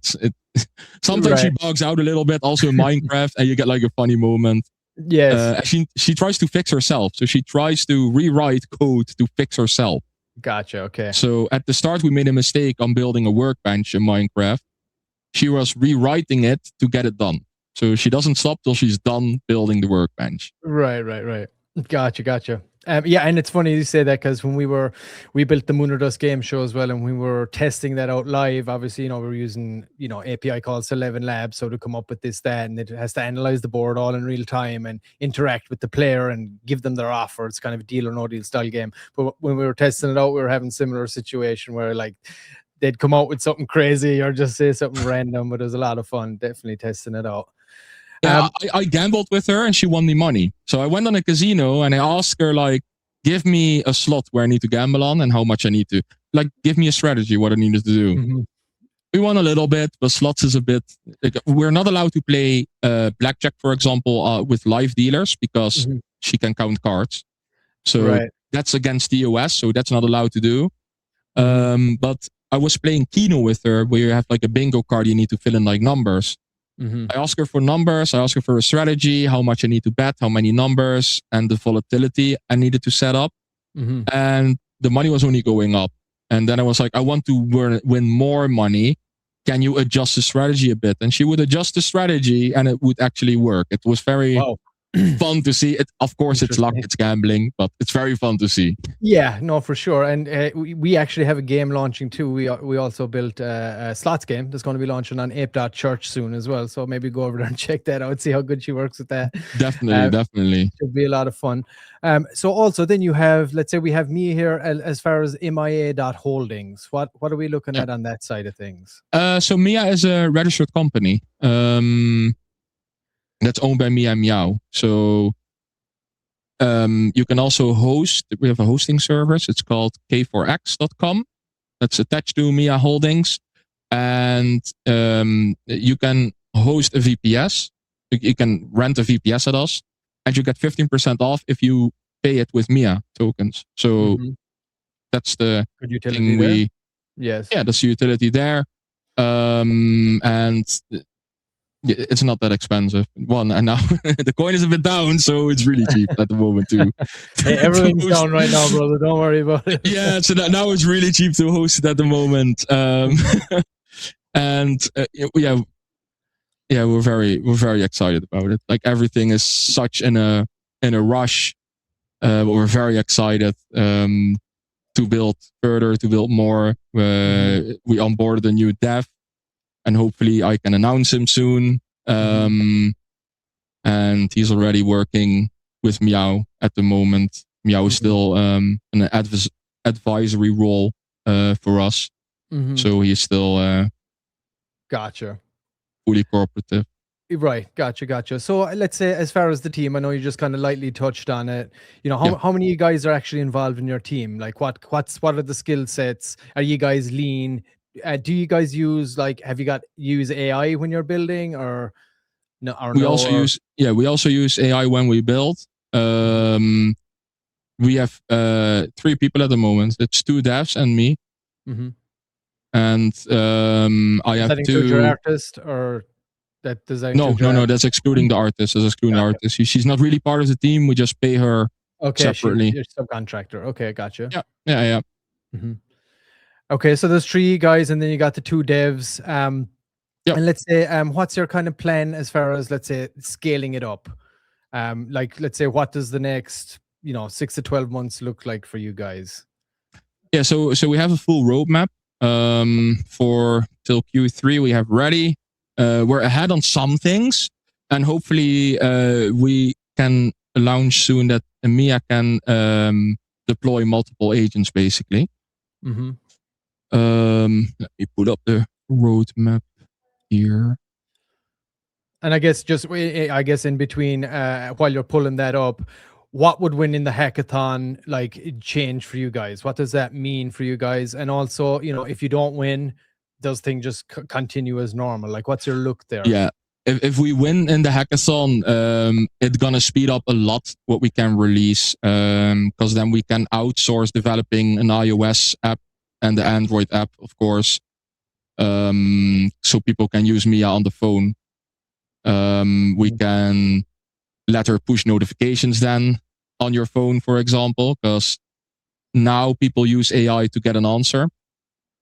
sometimes she bugs out a little bit, also in Minecraft, and you get like a funny moment. Yes. She tries to fix herself. So she tries to rewrite code to fix herself. Gotcha. Okay. So at the start, we made a mistake on building a workbench in Minecraft. She was rewriting it to get it done. So she doesn't stop till she's done building the workbench. Right. Gotcha. Yeah, and it's funny you say that because when we built the Moon or Dust game show as well, and we were testing that out live, obviously, we were using, API calls 11 Labs, so to come up with that, and it has to analyze the board all in real time and interact with the player and give them their offer. It's kind of a deal or no deal style game. But when we were testing it out, we were having a similar situation where like they'd come out with something crazy or just say something random, but it was a lot of fun definitely testing it out. Yeah, I gambled with her and she won me money. So I went on a casino and I asked her, like, give me a slot where I need to gamble on and how much I need to. Like, give me a strategy, what I needed to do. We won a little bit, but slots is a bit... Like, we're not allowed to play blackjack, for example, with live dealers because she can count cards. So that's against the OS, so that's not allowed to do. But I was playing Keno with her, where you have like a bingo card, you need to fill in like numbers. I ask her for numbers, I ask her for a strategy, how much I need to bet, how many numbers, and the volatility I needed to set up. And the money was only going up. And then I was like, I want to win more money. Can you adjust the strategy a bit? And she would adjust the strategy and it would actually work. It was very fun to see. Of course, it's luck, it's gambling, but it's very fun to see. Yeah, no, for sure. And we actually have a game launching too. We also built a slots game that's going to be launching on ape.church soon as well. So maybe go over there and check that out, see how good she works with that. Definitely. Should be a lot of fun. So also then you have, let's say we have me here as far as MIA.holdings. What are we looking at on that side of things? So Mia is a registered company. That's owned by Mia Meow. So you can also host. We have a hosting service. It's called k4x.com. That's attached to Mia Holdings. And you can host a VPS. You can rent a VPS at us. And you get 15% off if you pay it with Mia tokens. So that's the good utility there. Yes. Yeah, that's the utility there. And it's not that expensive. One, and now the coin is a bit down, so it's really cheap at the moment too. Hey, everything's down right now, brother. Don't worry about it. Yeah, so now it's really cheap to host it at the moment. And we're very excited about it. Like everything is such in a rush. But we're very excited to build further, to build more. We onboarded a new dev, and hopefully I can announce him soon. And he's already working with Meow at the moment. Meow is still an advisory role for us. So he's still Gotcha. fully cooperative. Right, gotcha. So let's say, as far as the team, I know you just kind of lightly touched on it. How many of you guys are actually involved in your team? Like, what are the skill sets? Are you guys lean? Do you guys use use AI when you're building, or no? We also use AI when we build. We have 3 people at the moment. It's 2 devs and me. And I have that include your artist, or that does that no, that's excluding the artist. That's excluding the artist. She's not really part of the team. We just pay her separately. You're subcontractor. Okay, gotcha. Yeah. Okay, so there's 3 guys, and then you got the 2 devs. And let's say, what's your kind of plan as far as, let's say, scaling it up? Like, let's say, what does the next 6 to 12 months look like for you guys? Yeah, so we have a full roadmap for till Q3. We have ready. We're ahead on some things, and hopefully we can launch soon that Mia can deploy multiple agents, basically. Let me put up the roadmap here. And I guess in between, while you're pulling that up, what would win in the hackathon change for you guys? What does that mean for you guys? And also, if you don't win, does things just continue as normal? Like, what's your look there? Yeah, if we win in the hackathon, it's gonna speed up a lot what we can release, because then we can outsource developing an iOS app and the Android app, of course, so people can use Mia on the phone. We can let her push notifications then on your phone, for example, because now people use AI to get an answer,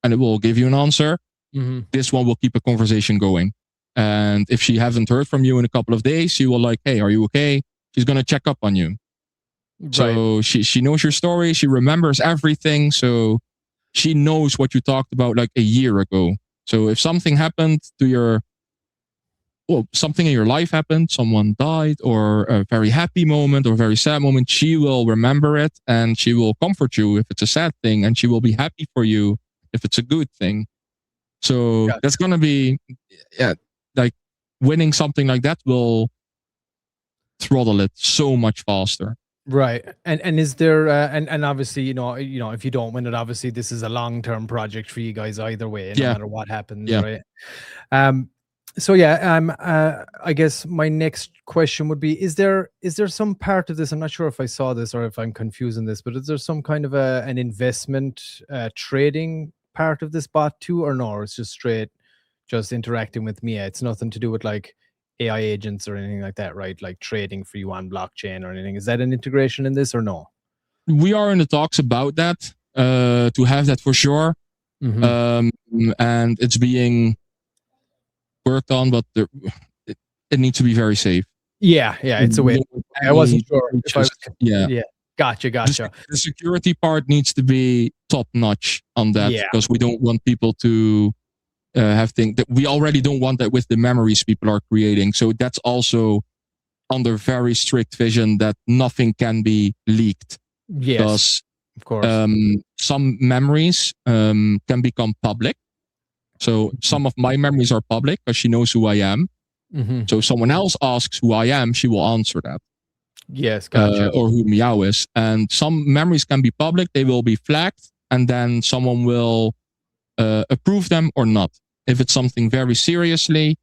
and it will give you an answer. This one will keep a conversation going. And if she hasn't heard from you in a couple of days, she will hey, are you okay? She's going to check up on you. Right. So she knows your story. She remembers everything. So she knows what you talked about a year ago. So if something happened to something in your life happened, someone died, or a very happy moment or a very sad moment, she will remember it, and she will comfort you if it's a sad thing, and she will be happy for you if it's a good thing. So that's going to be, winning something like that will throttle it so much faster. Right. And is there, and obviously, if you don't win it, obviously this is a long-term project for you guys either way, no matter what happens, right? So I guess my next question would be, is there some part of this, I'm not sure if I saw this or if I'm confusing this, but is there some kind of an investment trading part of this bot too, or no? Or it's just straight just interacting with Mia? It's nothing to do with AI agents or anything like that, right? Like trading for you on blockchain or anything. Is that an integration in this or no? We are in the talks about that, to have that for sure. And it's being worked on, but it needs to be very safe. Yeah, it's a way. I wasn't sure. Gotcha. The security part needs to be top notch on that, because we don't want people to have things that we already don't want that with the memories people are creating. So that's also under very strict vision that nothing can be leaked. Yes, because, of course. Some memories can become public. So some of my memories are public because she knows who I am. So if someone else asks who I am, she will answer that. Yes, gotcha. Or who Meow is. And some memories can be public. They will be flagged, and then someone will approve them or not. If it's something very seriously,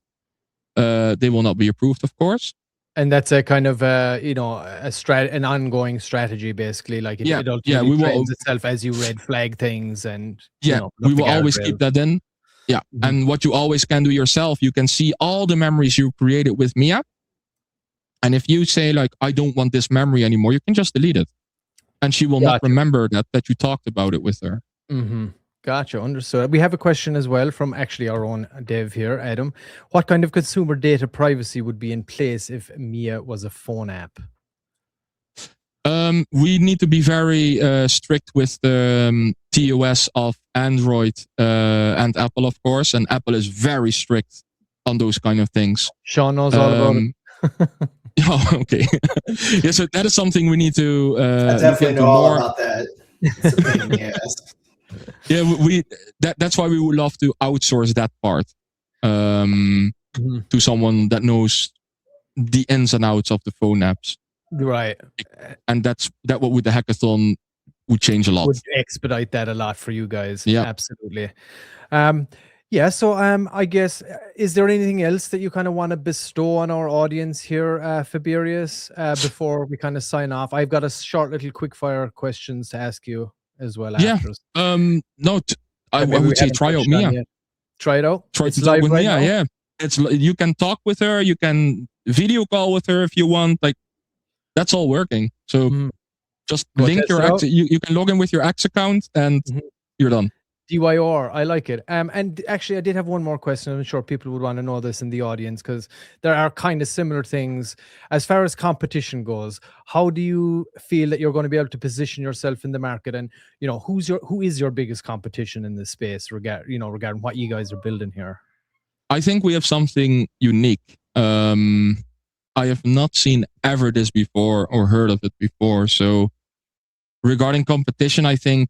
they will not be approved, of course. And that's a kind of an ongoing strategy, basically. Like it ultimately trains itself as you red flag things, and we will always keep that in. Yeah. And what you always can do yourself, you can see all the memories you created with Mia. And if you say like, I don't want this memory anymore, you can just delete it. And she will not remember that you talked about it with her. Gotcha. Understood. We have a question as well from actually our own dev here, Adam. What kind of consumer data privacy would be in place if Mia was a phone app? We need to be very strict with the TOS of Android and Apple, of course. And Apple is very strict on those kind of things. Sean knows all about it. Oh, okay. Yeah, so that is something we need to. I definitely know all about that. It's a pain in the ass. Yeah, that's why we would love to outsource that part to someone that knows the ins and outs of the phone apps. Right. And that what with the hackathon would change a lot. Would expedite that a lot for you guys. Yeah. Absolutely. Yeah, so I guess, is there anything else that you kind of want to bestow on our audience here, Faberius, before we kind of sign off? I've got a short little quick fire questions to ask you as well. Yeah. After. No, I would say try out Mia. Try it out. Try it's to talk with right Mia. now? Yeah, you can talk with her. You can video call with her if you want. Like that's all working. So just link your X. You can log in with your X account and you're done. DYOR, I like it. And actually, I did have one more question. I'm sure people would want to know this in the audience because there are kind of similar things. As far as competition goes, how do you feel that you're going to be able to position yourself in the market? And who is your biggest competition in this space regarding what you guys are building here? I think we have something unique. I have not seen ever this before or heard of it before. So regarding competition, I think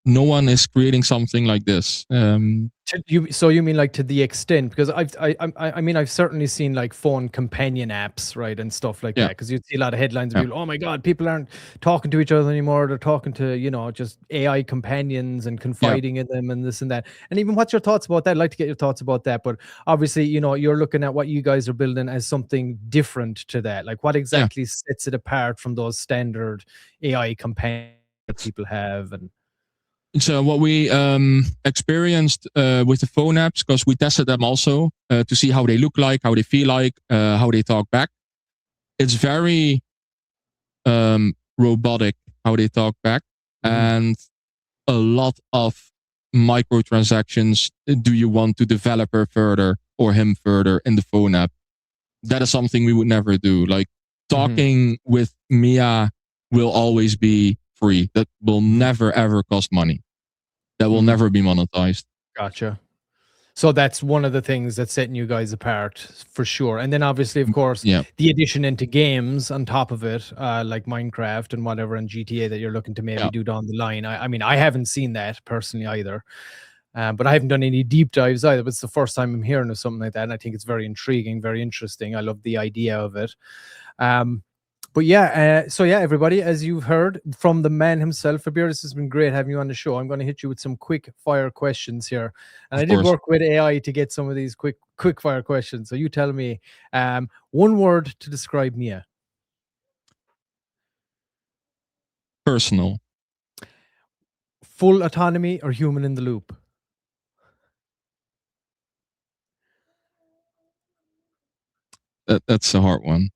no one is creating something like this. So you mean like to the extent, because I mean I've certainly seen like phone companion apps, right, and stuff like that, because you'd see a lot of headlines of people, oh my god, people aren't talking to each other anymore, they're talking to just AI companions and confiding in them and this and that. And even what's your thoughts about that? I'd like to get your thoughts about that, but obviously you're looking at what you guys are building as something different to that. Like what exactly sets it apart from those standard AI companions that people have? And so what we experienced with the phone apps, because we tested them also to see how they look like, how they feel like, how they talk back. It's very robotic how they talk back, and a lot of microtransactions. Do you want to develop her further or him further in the phone app? That is something we would never do. Like talking with Mia will always be free. That will never ever cost money. That will never be monetized. Gotcha. So that's one of the things that's setting you guys apart for sure. And then obviously, of course, the addition into games on top of it, like Minecraft and whatever, and GTA that you're looking to maybe do down the line. I mean, I haven't seen that personally either, but I haven't done any deep dives either. But it's the first time I'm hearing of something like that, and I think it's very intriguing, very interesting. I love the idea of it. But yeah, so yeah, everybody, as you've heard from the man himself, Faberius, has been great having you on the show. I'm going to hit you with some quick fire questions here. And I did work with AI to get some of these quick fire questions. So you tell me one word to describe Mia. Personal. Full autonomy or human in the loop? That's a hard one.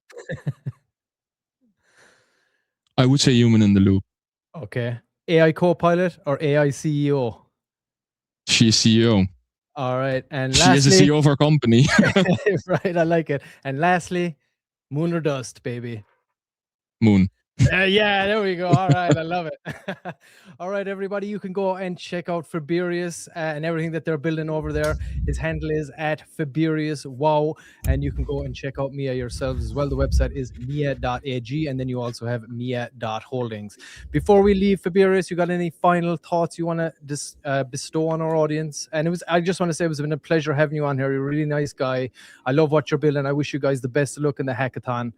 I would say human in the loop. Okay. AI co-pilot or AI CEO? She's CEO. All right. And she is the CEO of our company. Right. I like it. And lastly, moon or dust, baby? Moon. Yeah, there we go. All right, I love it. All right, everybody, you can go and check out Faberius and everything that they're building over there. His handle is @FaberiusWow, and you can go and check out Mia yourselves as well. The website is mia.ag, and then you also have mia.holdings. Before we leave, Faberius, you got any final thoughts you want to bestow on our audience? And I just want to say it was been a pleasure having you on here. You're a really nice guy. I love what you're building. I wish you guys the best of luck in the hackathon.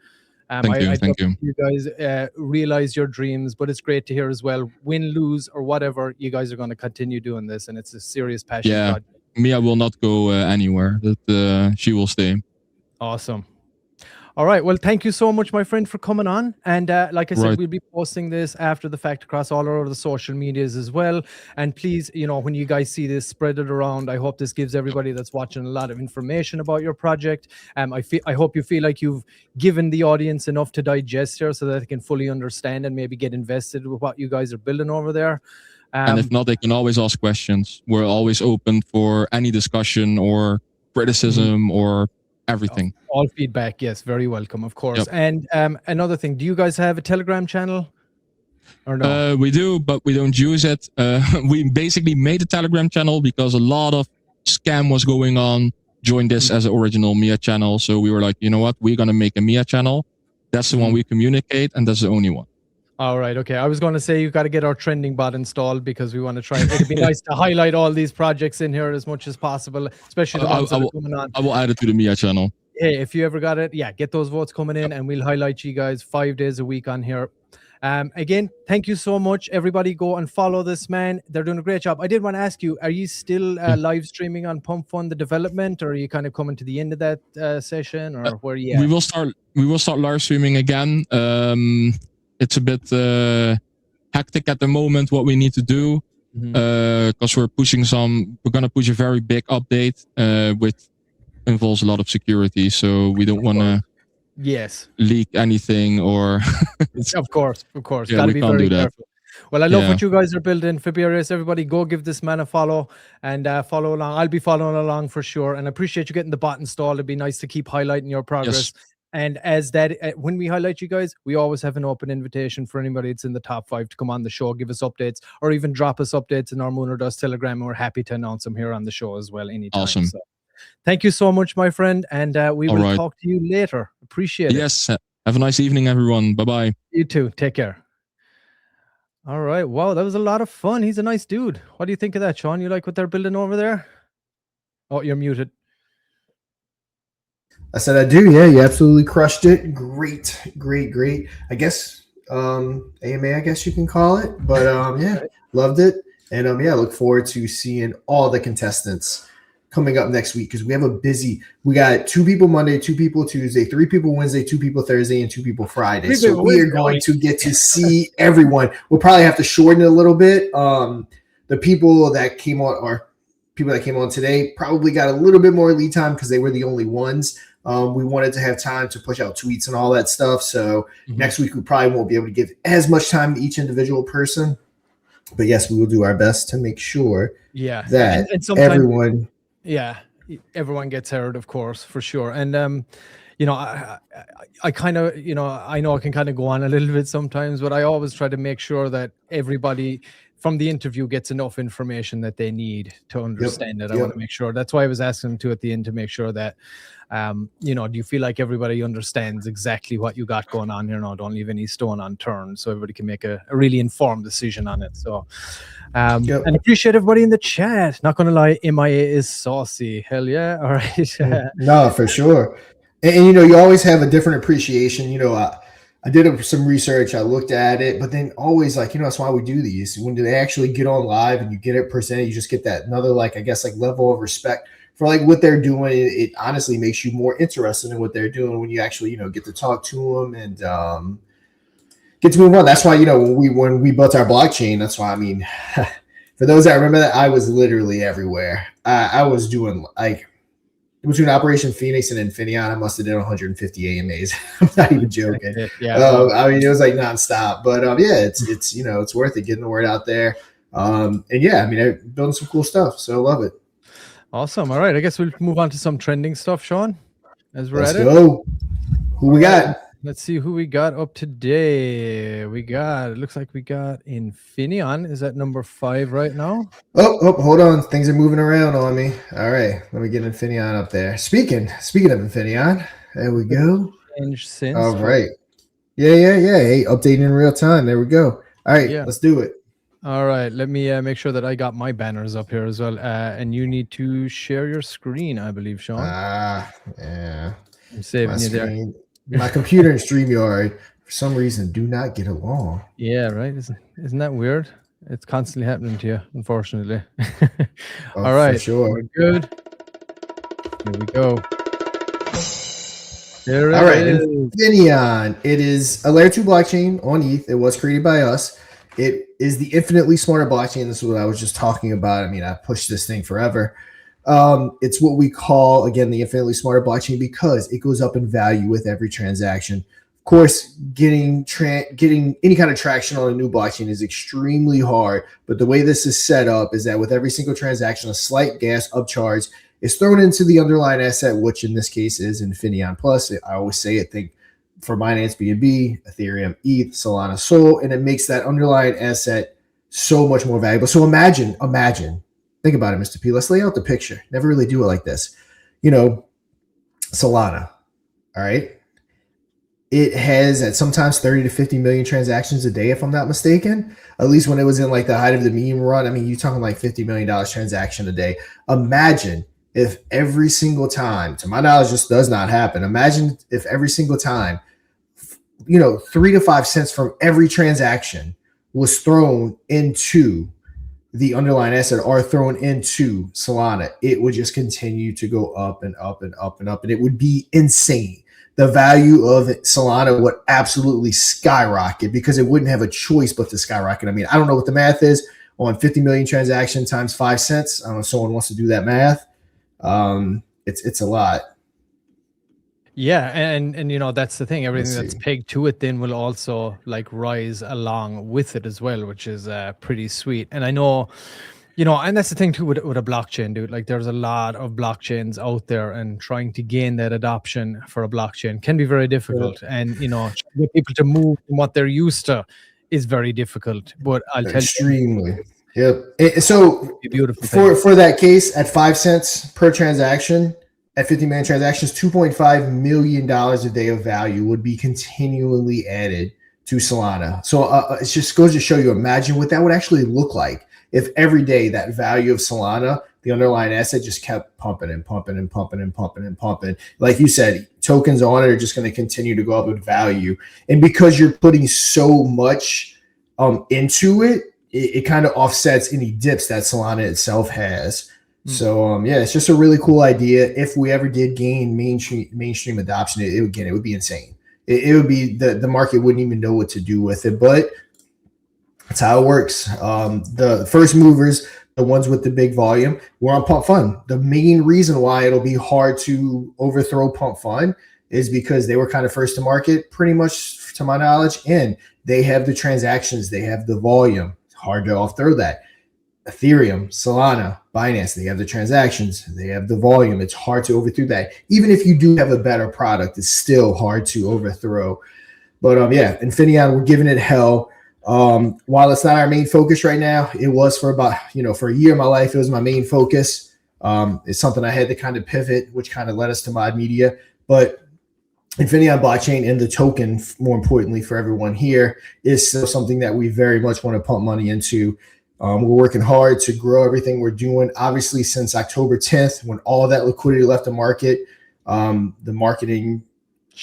Thank you. You guys realize your dreams, but it's great to hear as well. Win, lose, or whatever, you guys are going to continue doing this, and it's a serious passion. Yeah, project. Mia will not go anywhere. That she will stay. Awesome. All right. Well, thank you so much, my friend, for coming on. And like I said, Right. we'll be posting this after the fact across all our other social medias as well. And please, when you guys see this, spread it around. I hope this gives everybody that's watching a lot of information about your project. I hope you feel like you've given the audience enough to digest here so that they can fully understand and maybe get invested with what you guys are building over there. And if not, they can always ask questions. We're always open for any discussion or criticism or everything. All feedback, yes, very welcome, of course. Yep. And another thing, do you guys have a Telegram channel or no? We do, but we don't use it. We basically made a Telegram channel because a lot of scam was going on. Joined this as an original Mia channel. So we were like, you know what? We're going to make a Mia channel. That's the one we communicate, and that's the only one. All right. Okay. I was going to say you've got to get our trending bot installed because we want to try. It'd be nice to highlight all these projects in here as much as possible, especially the ones that are coming on. I will add it to the Mia channel. Hey, if you ever got it, yeah, get those votes coming in and we'll highlight you guys 5 days a week on here. Again, thank you so much. Everybody go and follow this man. They're doing a great job. I did want to ask you, are you still live streaming on Pump Fund, the development, or are you kind of coming to the end of that session, or where are you at? We will start live streaming again. It's a bit hectic at the moment what we need to do because we're going to push a very big update which involves a lot of security, so we don't want to leak anything or of course yeah, gotta be very careful. Well, I love what you guys are building, Faberius. Everybody go give this man a follow and follow along. I'll be following along for sure, and I appreciate you getting the bot installed. It'd be nice to keep highlighting your progress. Yes. And as that, when we highlight you guys, we always have an open invitation for anybody that's in the top 5 to come on the show, give us updates, or even drop us updates in our Moon or Dust Telegram, and we're happy to announce them here on the show as well anytime. Awesome. So, thank you so much, my friend, and we will talk to you later. Appreciate it. Yes. Have a nice evening, everyone. Bye-bye. You too. Take care. All right. Wow, that was a lot of fun. He's a nice dude. What do you think of that, Sean? You like what they're building over there? Oh, you're muted. I said I do. Yeah, you absolutely crushed it. Great. I guess AMA, I guess you can call it. But yeah, loved it. And yeah, look forward to seeing all the contestants coming up next week because we have we got 2 people Monday, 2 people Tuesday, 3 people Wednesday, 2 people Thursday, and 2 people Friday. So we are going to get to see everyone. We'll probably have to shorten it a little bit. The people that came on today probably got a little bit more lead time because they were the only ones. We wanted to have time to push out tweets and all that stuff. So next week we probably won't be able to give as much time to each individual person. But yes, we will do our best to make sure that everyone. Yeah, everyone gets heard, of course, for sure. And I kind of, I know I can kind of go on a little bit sometimes, but I always try to make sure that everybody from the interview gets enough information that they need to understand it. I want to make sure. That's why I was asking them to at the end to make sure that, do you feel like everybody understands exactly what you got going on here? No, don't leave any stone unturned so everybody can make a really informed decision on it. So, and appreciate everybody in the chat. Not going to lie, MIA is saucy. Hell yeah. All right. No, for sure. And you always have a different appreciation. I did some research. I looked at it, but then always that's why we do these. When they actually get on live and you get it presented, you just get that another, level of respect for what they're doing. It honestly makes you more interested in what they're doing when you actually, get to talk to them and get to move on. That's why, when we built our blockchain, that's why, for those that remember that, I was literally everywhere. I was doing between Operation Phoenix and Infinion, I must have done 150 AMAs. I'm not even joking. It was nonstop. But it's worth it getting the word out there. They're building some cool stuff. So I love it. Awesome. All right. I guess we'll move on to some trending stuff, Sean, as we're at it. Let's go. Who we got? Let's see who we got up today. It looks like we got Infinion. Is that number 5 right now? Oh, hold on. Things are moving around on me. All right. Let me get Infinion up there. Speaking of Infinion, there we go. Since all right. Yeah. Hey, updating in real time. There we go. All right. Let's do it. All right. Let me make sure that I got my banners up here as well. And you need to share your screen, I believe, Sean. Yeah. I'm saving you there. My computer and StreamYard, for some reason, do not get along. Yeah, right. Isn't that weird? It's constantly happening to you, unfortunately. All right. For sure. We're good. Here we go. There All right, it is. Infinion. It is a layer 2 blockchain on ETH. It was created by us. It is the infinitely smarter blockchain. This is what I was just talking about. I mean, I pushed this thing forever. It's what we call, again, the infinitely smarter blockchain because it goes up in value with every transaction. Of course, getting any kind of traction on a new blockchain is extremely hard. But the way this is set up is that with every single transaction, a slight gas upcharge is thrown into the underlying asset, which in this case is Infinion Plus. I always say it, think for Binance BNB, Ethereum, ETH, Solana, Sol, and it makes that underlying asset so much more valuable. So imagine, think about it, Mr. P. Let's lay out the picture. Never really do it like this. Solana, all right? It has at sometimes 30 to 50 million transactions a day, if I'm not mistaken. At least when it was in like the height of the meme run. I mean, you're talking like $50 million transaction a day. Imagine if every single time, to my knowledge, this does not happen. Imagine if every single time, 3 to 5 cents from every transaction was thrown into the underlying asset or thrown into Solana. It would just continue to go up and up and up and up, and it would be insane. The value of Solana would absolutely skyrocket because it wouldn't have a choice but to skyrocket. I mean, I don't know what the math is on 50 million transactions times 5 cents. I don't know if someone wants to do that math. It's a lot. Yeah, and that's the thing. Everything that's pegged to it then will also like rise along with it as well, which is pretty sweet. And I know, and that's the thing too with a blockchain, dude. Like there's a lot of blockchains out there, and trying to gain that adoption for a blockchain can be very difficult. Yeah. And get people to move from what they're used to is very difficult. But I'll tell you, extremely. Yep. So beautiful for that case, at 5 cents per transaction, at 50 million transactions, $2.5 million a day of value would be continually added to Solana. So it just goes to show you, imagine what that would actually look like if every day that value of Solana, the underlying asset, just kept pumping and pumping and pumping and pumping and pumping. Like you said, tokens on it are just going to continue to go up with value. And because you're putting so much into it, it kind of offsets any dips that Solana itself has. So it's just a really cool idea. If we ever did gain mainstream adoption, it would be insane. It would be the market wouldn't even know what to do with it, but that's how it works. The first movers, the ones with the big volume, were on Pump Fund. The main reason why it'll be hard to overthrow Pump Fund is because they were kind of first to market, pretty much to my knowledge, and they have the transactions, they have the volume. It's hard to overthrow that. Ethereum, Solana, Binance, they have the transactions, they have the volume. It's hard to overthrow that. Even if you do have a better product, it's still hard to overthrow. But Infinion, we're giving it hell. While it's not our main focus right now, it was for about, for a year of my life, it was my main focus. It's something I had to kind of pivot, which kind of led us to Mod Media. But Infinion blockchain and the token, more importantly for everyone here, is still something that we very much want to pump money into. We're working hard to grow everything we're doing. Obviously, since October 10th, when all of that liquidity left the market, the marketing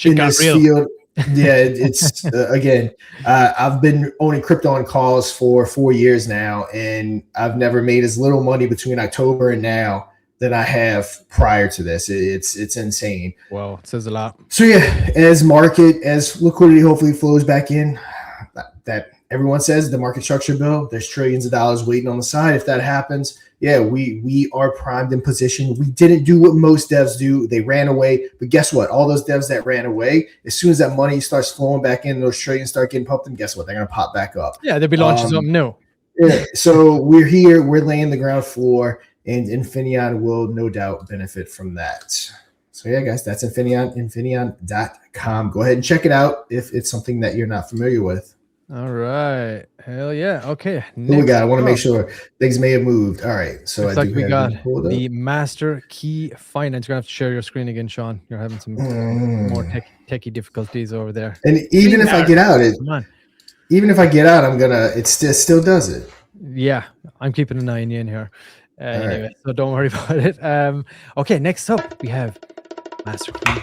in this field, it's again, I've been owning crypto on calls for 4 years now, and I've never made as little money between October and now than I have prior to this. It's insane. Wow, it says a lot. So as liquidity hopefully flows back in, that everyone says the market structure bill, there's trillions of dollars waiting on the side. If that happens, we are primed in position. We didn't do what most devs do. They ran away. But guess what? All those devs that ran away, as soon as that money starts flowing back in, those trillions start getting pumped in, guess what? They're going to pop back up. Yeah, they'll be launching something new. Yeah, so we're here. We're laying the ground floor, and Infinion will no doubt benefit from that. So guys, that's Infinion, infinion.com. Go ahead and check it out if it's something that you're not familiar with. All right. Hell yeah. Okay. We got. I want to make sure things may have moved. All right. So looks like we got the Master Key Finance. You're gonna have to share your screen again, Sean. You're having some more techie difficulties over there. And even if I get out, I'm gonna. It still does it. Yeah, I'm keeping an eye on you in here. Anyway, right. So don't worry about it. Okay. Next up, we have Master Key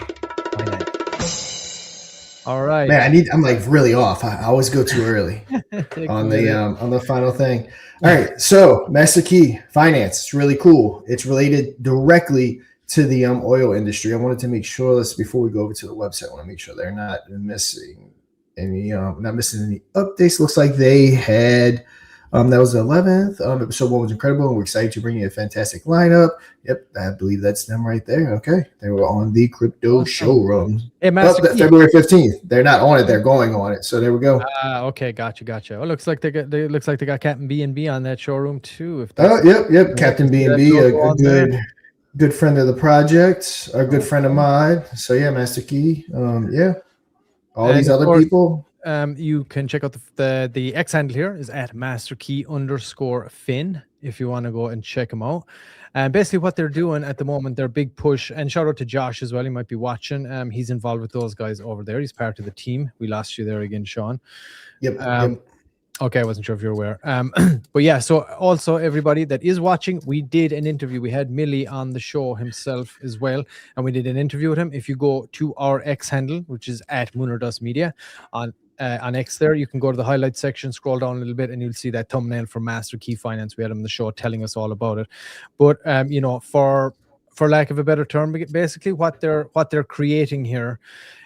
Finance. All right, man. I'm like really off. I always go too early on the final thing. All right, so Master Key Finance. It's really cool. It's related directly to the oil industry. I wanted to make sure this before we go over to the website. I want to make sure they're not missing any updates. Looks like they had that was the 11th. Episode 1 was incredible, and we're excited to bring you a fantastic lineup. Yep, I believe that's them right there. Okay, they were on the crypto showroom. Hey, February 15th. They're not on it; they're going on it. So there we go. Okay, gotcha. Well, looks like they got Captain B&B on that showroom too. Yep. Captain B&B, a good friend of the project, a good friend of mine. So yeah, Master Key. All these other people. You can check out the X handle here is at masterkey_fin if you want to go and check them out. And basically what they're doing at the moment, their big push, and shout out to Josh as well. He might be watching. He's involved with those guys over there. He's part of the team. We lost you there again, Sean. Yep. Okay, I wasn't sure if you're aware. But yeah, so also everybody that is watching, we did an interview. We had Millie on the show himself as well, and we did an interview with him. If you go to our X handle, which is at Moonerdust Media on X there, you can go to the highlights section, scroll down a little bit, and you'll see that thumbnail from Master Key Finance. We had him on the show telling us all about it. But for lack of a better term, basically what they're creating here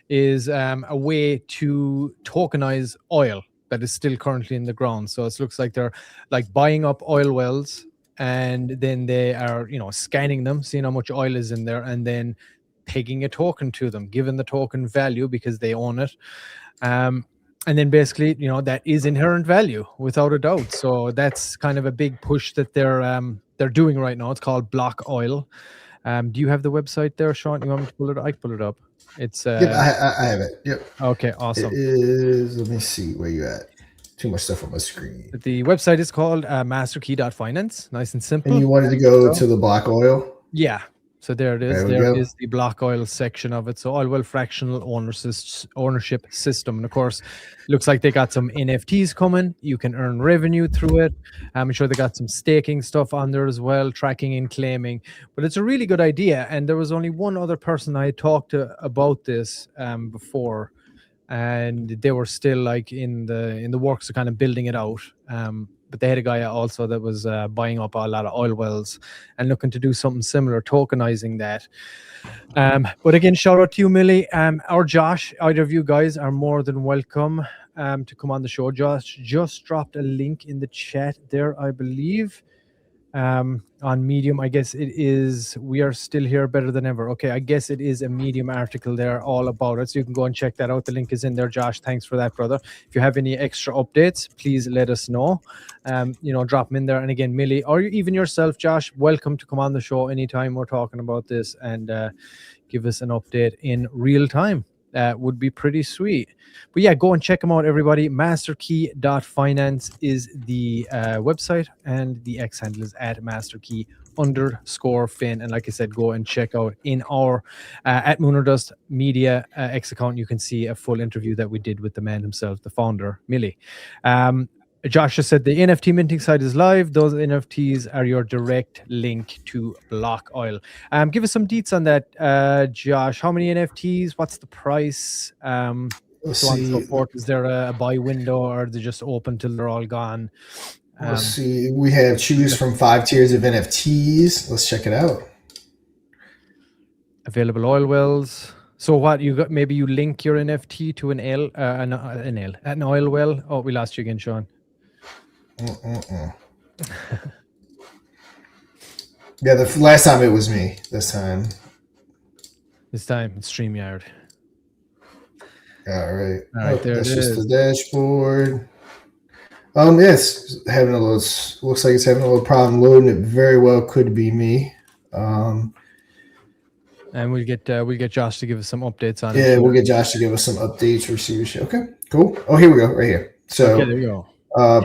is a way to tokenize oil that is still currently in the ground. So it looks like they're like buying up oil wells, and then they are scanning them, seeing how much oil is in there, and then pegging a token to them, given the token value because they own it. And then basically, that is inherent value without a doubt. So that's kind of a big push that they're doing right now. It's called Block Oil. Do you have the website there, Sean? You want me to pull it? I can pull it up. It's I have it. Yep. Okay, awesome. It is. Let me see where you at. Too much stuff on my screen. The website is called masterkey.finance. Nice and simple. And you wanted to go to the Block Oil? Yeah. So there it is. There is the Block Oil section of it. So oil well fractional ownership system. And of course, looks like they got some NFTs coming. You can earn revenue through it. I'm sure they got some staking stuff on there as well, tracking and claiming. But it's a really good idea. And there was only one other person I talked to about this before, and they were still like in the works of kind of building it out. But they had a guy also that was buying up a lot of oil wells and looking to do something similar, tokenizing that. But again, shout out to you, Millie, or Josh. Either of you guys are more than welcome to come on the show. Josh just dropped a link in the chat there, I believe, on Medium. I guess it is We Are Still Here Better Than Ever. Okay, I guess it is a Medium article there all about it, so you can go and check that out. The link is in there. Josh, thanks for that, brother. If you have any extra updates, please let us know. Drop them in there. And again, Millie, or even yourself, Josh, welcome to come on the show anytime we're talking about this and give us an update in real time. Would be pretty sweet. But yeah, go and check them out, everybody. Masterkey.finance is the website, and the X handle is at masterkey_fin. And like I said, go and check out in our at Moonerdust Media X account. You can see a full interview that we did with the man himself, the founder, Millie. Josh just said the NFT minting site is live. Those NFTs are your direct link to Block Oil. Give us some deets on that, Josh. How many NFTs? What's the price? So on and so forth. Is there a buy window, or are they just open till they're all gone? Let's see. We have choose from 5 tiers of NFTs. Let's check it out. Available oil wells. So what you got? Maybe you link your NFT to an oil well. Oh, we lost you again, Sean. Yeah, the last time it was me. This time it's StreamYard. All right. There that's it just is. the dashboard. Yes, having a little. Looks like it's having a little problem loading. It very well could be me. And we'll get Josh to give us some updates on it. Yeah, we'll get Josh to give us some updates. Receive. Okay, cool. Oh, here we go. Right here. So okay, there you go.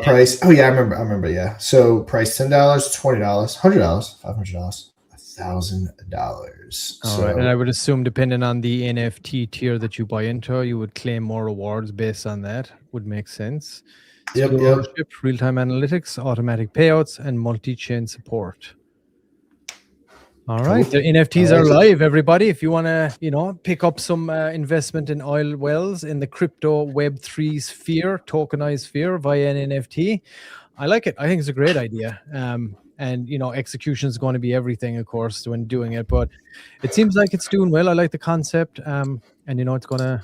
Price. Oh yeah, I remember. Yeah. So price $10, $20, $100, $500, $1,000. All right. And I would assume, depending on the NFT tier that you buy into, you would claim more rewards based on that. Would make sense. Yep. Real-time analytics, automatic payouts, and multi-chain support. All right. Cool. The NFTs are live, everybody. If you want to, pick up some investment in oil wells in the crypto Web3 sphere, tokenized sphere via an NFT, I like it. I think it's a great idea. and execution is going to be everything, of course, when doing it. But it seems like it's doing well. I like the concept, and it's gonna.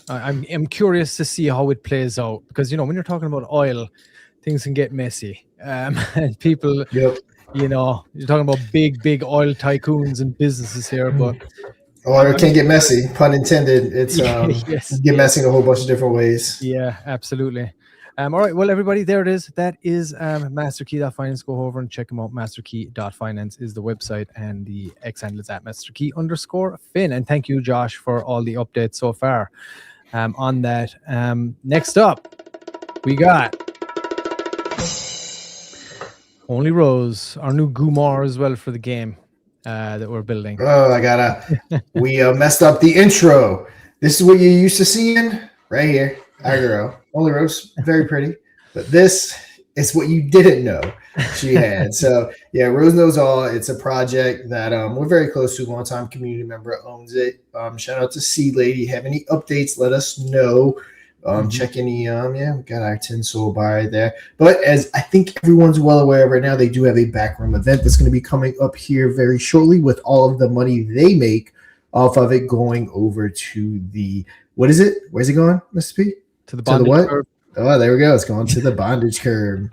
I'm curious to see how it plays out, because when you're talking about oil, things can get messy, and people. Yep. You're talking about big oil tycoons and businesses here, but or it can get messy, pun intended. It's yes, get messy in a whole bunch of different ways. Yeah, absolutely. All right, well, everybody, there it is. That is masterkey.finance. Go over and check them out. Masterkey.finance is the website, and the X handle is at masterkey_Finn. And thank you, Josh, for all the updates so far on that. Next up, we got Only Rose, our new Gumar as well for the game that we're building. Oh, we messed up the intro. This is what you're used to seeing right here. Our girl, Only Rose, very pretty. But this is what you didn't know she had. So, yeah, Rose Knows All. It's a project that we're very close to. Longtime community member owns it. Shout out to C Lady. Have any updates? Let us know. Check any, we got our 10 soul bar there. But as I think everyone's well aware right now, they do have a backroom event that's going to be coming up here very shortly, with all of the money they make off of it going over to the, what is it? Where's it going, Mr. P? To the bondage curve. Oh, there we go. It's going to the bondage curve.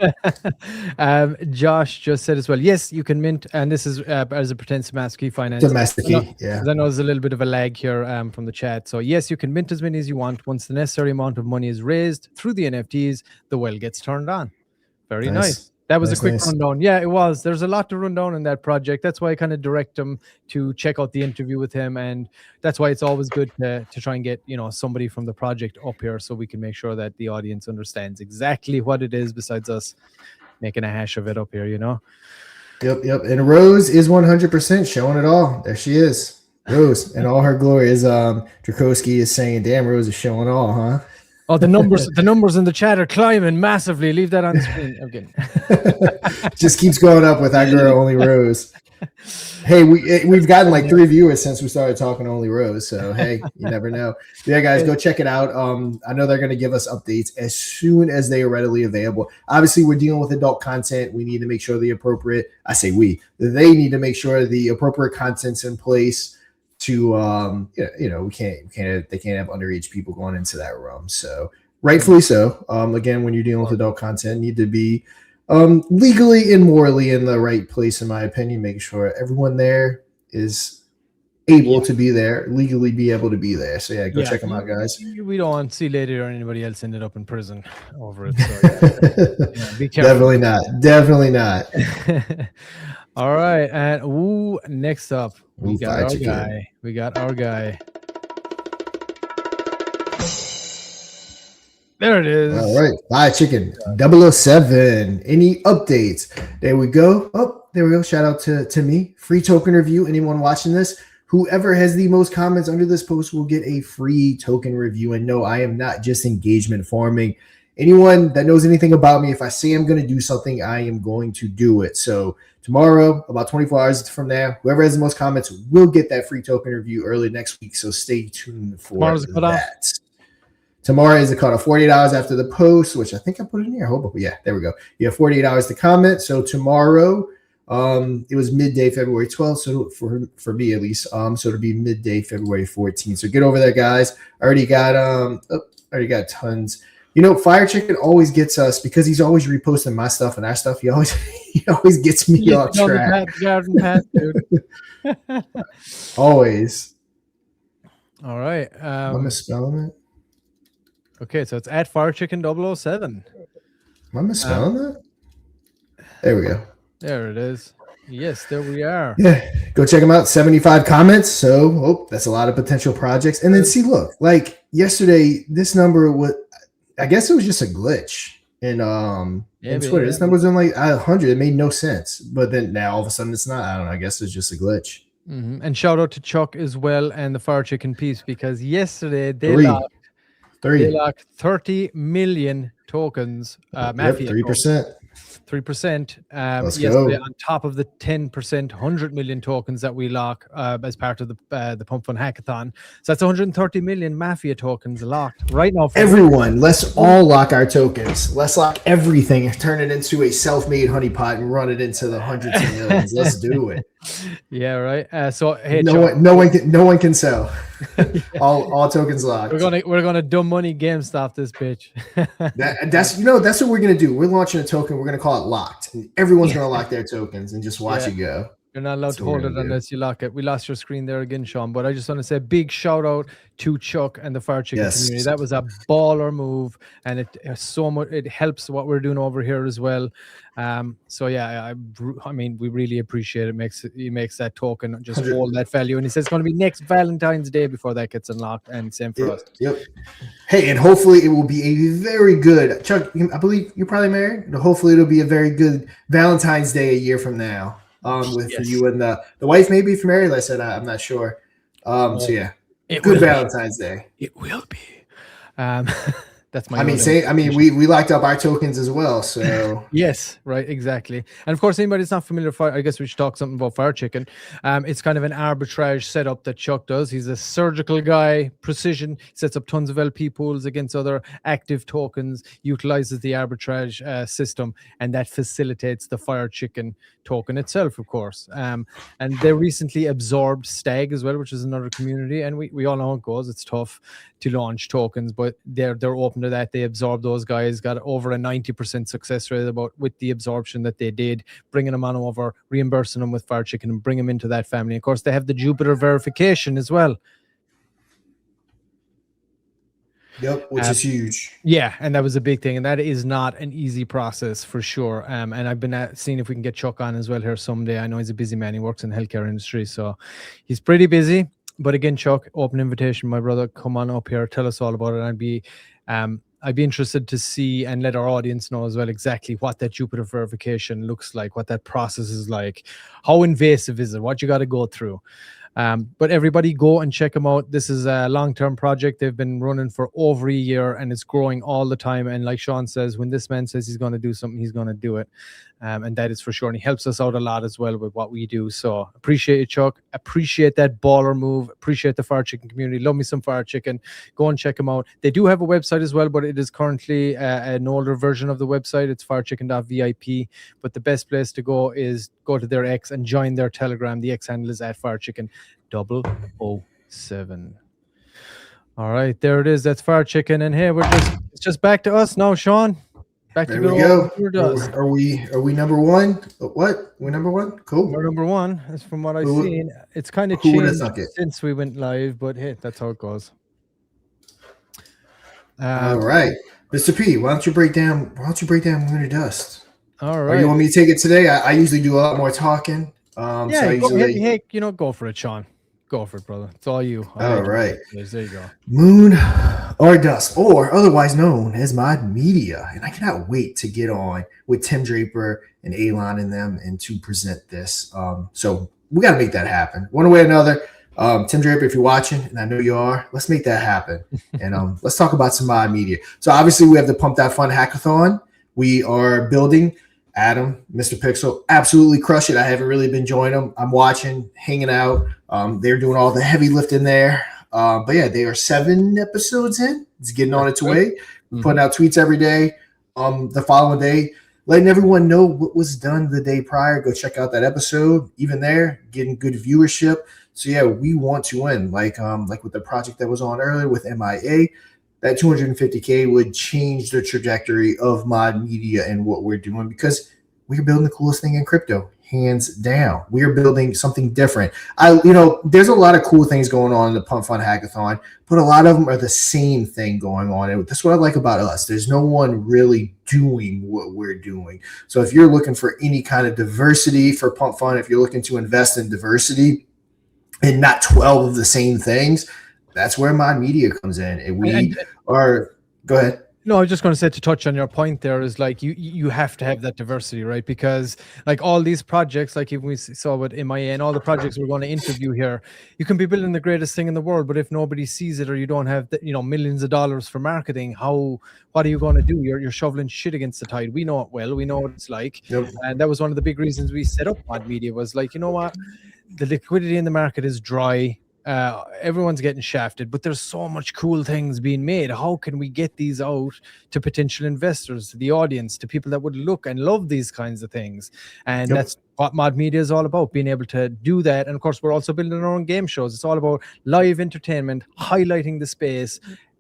Josh just said as well, yes, you can mint, and this is as it pertains to Master Key Finance. To Master Key, yeah. I know there's a little bit of a lag here from the chat. So yes, you can mint as many as you want. Once the necessary amount of money is raised through the NFTs, the well gets turned on. Very nice. That was a quick rundown. Yeah, it was. There's a lot to run down in that project. That's why I kind of direct them to check out the interview with him, and that's why it's always good to try and get somebody from the project up here, so we can make sure that the audience understands exactly what it is, besides us making a hash of it up here. Yep. And Rose is 100% showing it all. There she is, Rose, and all her glory. Is Drakowski is saying, "Damn, Rose is showing all, huh?" Oh, the numbers in the chat are climbing massively. Leave that on the screen. Okay. Just keeps going up with our girl Only Rose. Hey, we've gotten like 3 viewers since we started talking Only Rose. So hey, you never know. Yeah, guys, go check it out. I know they're going to give us updates as soon as they are readily available. Obviously, we're dealing with adult content. We need to make sure they need to make sure the appropriate content's in place. To they can't have underage people going into that room. So rightfully so. Again, when you're dealing with adult content, need to be legally and morally in the right place, in my opinion, making sure everyone there is able to be there, legally be able to be there. So yeah, go check them out, guys. We don't want to see Lady or anybody else ended up in prison over it. So be careful. Definitely not. All right, and next up, we got our guy. There it is. All right, Fire Chicken 007. Any updates? There we go. Oh, there we go. Shout out to me. Free token review. Anyone watching this, whoever has the most comments under this post will get a free token review. And no, I am not just engagement farming. Anyone that knows anything about me, if I say I'm going to do something, I am going to do it. So tomorrow, about 24 hours from now, whoever has the most comments will get that free token review early next week. So stay tuned for that. Tomorrow is the cutoff, 48 hours after the post, which I think I put it in here. Yeah, there we go. You have 48 hours to comment. So tomorrow, it was midday February 12th. So for me at least, so it'll be midday February 14th. So get over there, guys. I already got tons. Fire Chicken always gets us because he's always reposting my stuff and our stuff. He always gets me off track. Always. All right. I'm misspelling it. Okay, so it's at Fire Chicken 007. Am I misspelling that? There we go. There it is. Yes, there we are. Yeah, go check them out. 75 comments. So, that's a lot of potential projects. And then see, look, like yesterday, this number was. I guess it was just a glitch in Twitter. This number was in like 100. It made no sense. But then now all of a sudden it's not. I don't know. I guess it's just a glitch. Mm-hmm. And shout out to Chuck as well and the Fire Chicken piece, because yesterday they locked 30 million tokens. Mafia 3%. 3%. Let's Yesterday, go. on top of the 10%, 100 million tokens that we lock as part of the Pump Fund Hackathon. So that's 130 million Mafia tokens locked right now. Everyone, let's all lock our tokens. Let's lock everything and turn it into a self-made honeypot and run it into the hundreds of millions. Let's do it. Yeah, right. So hey, no one can sell. all tokens locked. We're gonna dumb money GameStop this bitch. that's what we're gonna do. We're launching a token. We're gonna call it locked. Everyone's gonna lock their tokens and just watch it go. You're not allowed to hold it unless you lock it. We lost your screen there again, Sean, but I just want to say big shout out to Chuck and the Fire Chicken community. That was a baller move, and it so much. It helps what we're doing over here as well. So yeah, I mean, we really appreciate it. He makes that token just hold that value, and he says it's going to be next Valentine's Day before that gets unlocked, and same for us. Yep. Hey, and hopefully it will be a very good Chuck. I believe you're probably married. Hopefully it'll be a very good Valentine's Day a year from now. For you and the wife, maybe if you're married. Like I said, I'm not sure. So yeah, good Valentine's Day. It will be. That's my. We locked up our tokens as well. So yes, right, exactly. And of course, anybody that's not familiar with I guess we should talk something about Fire Chicken. It's kind of an arbitrage setup that Chuck does. He's a surgical guy, precision. Sets up tons of LP pools against other active tokens. Utilizes the arbitrage system, and that facilitates the Fire Chicken token itself, of course. And they recently absorbed Stag as well, which is another community. And we all know how it goes. It's tough to launch tokens, but they're open to that. They absorbed those guys, got over a 90% success rate with the absorption that they did, bringing them on over, reimbursing them with Fire Chicken, and bring them into that family. Of course, they have the Jupiter verification as well. Yep, which is huge. Yeah, and that was a big thing, and that is not an easy process for sure. And I've been seeing if we can get Chuck on as well here someday. I know he's a busy man. He works in the healthcare industry, so he's pretty busy. But again, Chuck, open invitation, my brother. Come on up here, tell us all about it. I'd be interested to see and let our audience know as well exactly what that Jupiter verification looks like, what that process is like, how invasive is it, what you got to go through. But everybody go and check them out. This is a long-term project. They've been running for over a year, and it's growing all the time. And like Sean says, when this man says he's going to do something, he's going to do it. And that is for sure. And he helps us out a lot as well with what we do. So appreciate you, Chuck. Appreciate that baller move. Appreciate the Fire Chicken community. Love me some Fire Chicken. Go and check them out. They do have a website as well, but it is currently an older version of the website. It's firechicken.vip. But the best place to go is go to their X and join their Telegram. The X handle is @firechicken007. All right, there it is. That's Fire Chicken. And hey, it's just back to us now, Sean. Back to there we go. Are we number one? What? We're number one? Cool. We're number one. That's from what I've seen. It's kind of changed since we went live, but hey, that's how it goes. All right. Mr. P, why don't you break down Moon of Dust? All right. Or you want me to take it today? I usually do a lot more talking. Go for it, Sean. Go for it, brother. It's all you. All right. There you go. Moon or Dust, or otherwise known as Mod Media. And I cannot wait to get on with Tim Draper and Elon and them and to present this. So we got to make that happen one way or another. Tim Draper, if you're watching, and I know you are, let's make that happen. And let's talk about some Mod Media. So obviously we have the Pump That Fun Hackathon. We are building. Adam, Mr. Pixel, absolutely crush it. I haven't really been joining them. I'm watching, hanging out. They're doing all the heavy lifting there. But yeah, they are 7 episodes in. It's getting on its way. Putting out tweets every day. The following day, letting everyone know what was done the day prior. Go check out that episode. Even there, getting good viewership. So yeah, we want to win. Like with the project that was on earlier with MIA. That 250K would change the trajectory of Mod Media and what we're doing, because we're building the coolest thing in crypto, hands down. We are building something different. There's a lot of cool things going on in the Pump Fun Hackathon, but a lot of them are the same thing going on. And that's what I like about us. There's no one really doing what we're doing. So if you're looking for any kind of diversity for Pump Fun, if you're looking to invest in diversity and not 12 of the same things, that's where Mod Media comes in. And go ahead. No, I was just going to say, to touch on your point there, is like you have to have that diversity, right? Because like all these projects, like even we saw with MIA and all the projects we're going to interview here, you can be building the greatest thing in the world, but if nobody sees it or you don't have millions of dollars for marketing, what are you going to do? You're shoveling shit against the tide. We know it well. We know what it's like. Yep. And that was one of the big reasons we set up Mod Media, was like, you know what? The liquidity in the market is dry. Everyone's getting shafted, but there's so much cool things being made. How can we get these out to potential investors, to the audience, to people that would look and love these kinds of things? And that's what Mod Media is all about, being able to do that. And of course, we're also building our own game shows. It's all about live entertainment, highlighting the space,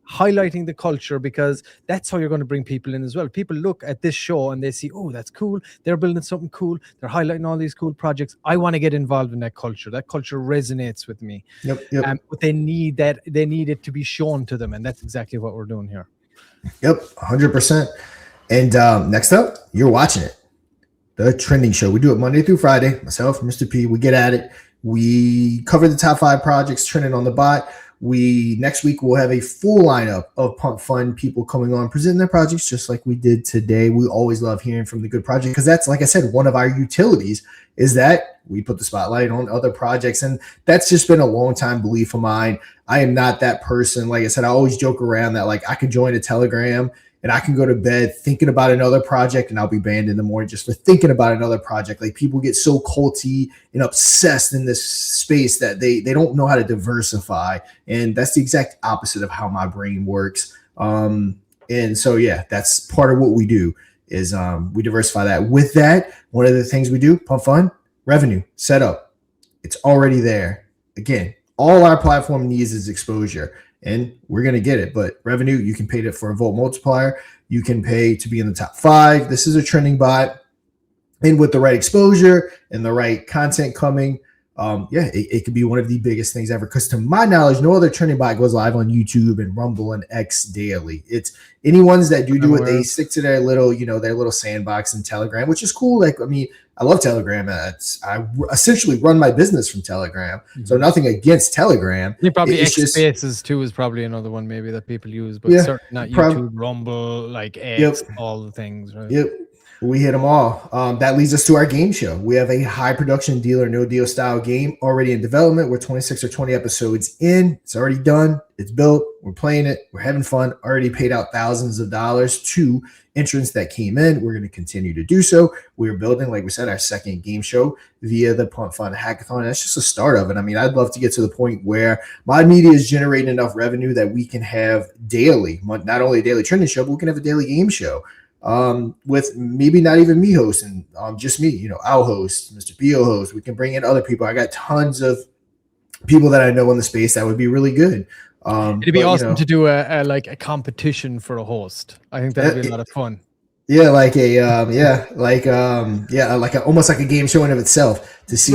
highlighting the culture, because that's how you're going to bring people in as well. People look at this show and they see, oh, that's cool. They're building something cool. They're highlighting all these cool projects. I want to get involved in that culture. That culture resonates with me. But they need that. They need it to be shown to them. And that's exactly what we're doing here. Yep. 100%. And next up, you're watching it. The Trending Show. We do it Monday through Friday. Myself, Mr. P, we get at it. We cover the top 5 projects trending on the bot. Next week we'll have a full lineup of Pump Fun people coming on, presenting their projects just like we did today. We always love hearing from the good project, because that's, like I said, one of our utilities is that we put the spotlight on other projects. And that's just been a long time belief of mine. I am not that person. Like I said, I always joke around that like I could join a Telegram and I can go to bed thinking about another project and I'll be banned in the morning just for thinking about another project. Like people get so culty and obsessed in this space that they don't know how to diversify. And that's the exact opposite of how my brain works. And so, yeah, that's part of what we do is we diversify that. With that, one of the things we do, Pump Fun, revenue, setup. It's already there. Again, all our platform needs is exposure. And we're going to get it. But revenue, you can pay it for a vote multiplier. You can pay to be in the top 5. This is a trending bot. And with the right exposure and the right content coming, it could be one of the biggest things ever. Because to my knowledge, no other trending bot goes live on YouTube and Rumble and X daily. It's any ones that do it, they stick to their little sandbox in Telegram, which is cool. Like, I mean, I love Telegram. I essentially run my business from Telegram. So nothing against Telegram. You probably X Spaces too is probably another one maybe that people use, but certainly not YouTube, Rumble, like X, all the things, right? Yep. We hit them all. That leads us to our game show. We have a high production Deal or No Deal style game already in development. We're 26 or 20 episodes in. It's already done. It's built. We're playing it. We're having fun. Already paid out thousands of dollars to entrants that came in. We're going to continue to do so. We're building, like we said, our second game show via the Pump Fun Hackathon. That's just the start of it. I mean, I'd love to get to the point where Mod Media is generating enough revenue that we can have daily, not only a daily trending show, but we can have a daily game show. With maybe not even me hosting, just me, I'll host, Mr. P will host. We can bring in other people. I got tons of people that I know in the space that would be really good. It'd be awesome to do a competition for a host. I think that'd be a lot of fun. Yeah, like almost like a game show in of itself to see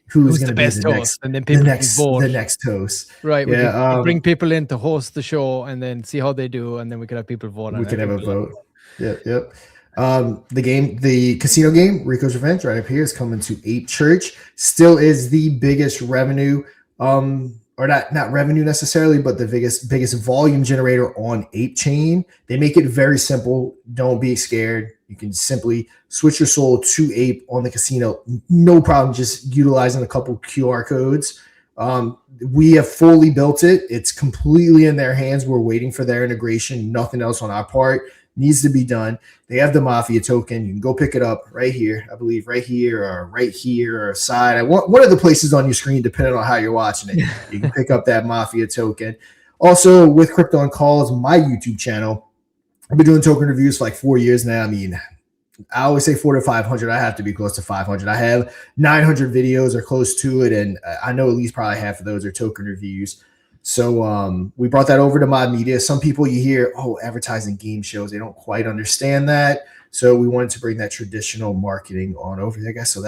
who's going to be the host, and then people vote. The next host. Right. We can bring people in to host the show and then see how they do, and then we could have people vote. We could have a vote. Yep. The casino game, Rico's Revenge, right up here, is coming to Ape Church. Still is the biggest revenue, or not revenue necessarily, but the biggest volume generator on Ape Chain. They make it very simple. Don't be scared. You can simply switch your soul to Ape on the casino. No problem. Just utilizing a couple QR codes. We have fully built it. It's completely in their hands. We're waiting for their integration. Nothing else on our part needs to be done. They have the Mafia token. You can go pick it up right here. I believe right here or side. I want one of the places on your screen, depending on how you're watching it. You can pick up that Mafia token. Also, with Crypto on Calls, my YouTube channel, I've been doing token reviews for like 4 years now. I mean, I always say 400 to 500. I have to be close to 500. I have 900 videos or close to it, and I know at least probably half of those are token reviews. So we brought that over to Mod Media. Some people you hear, advertising game shows, they don't quite understand that. So we wanted to bring that traditional marketing on over there, guys. So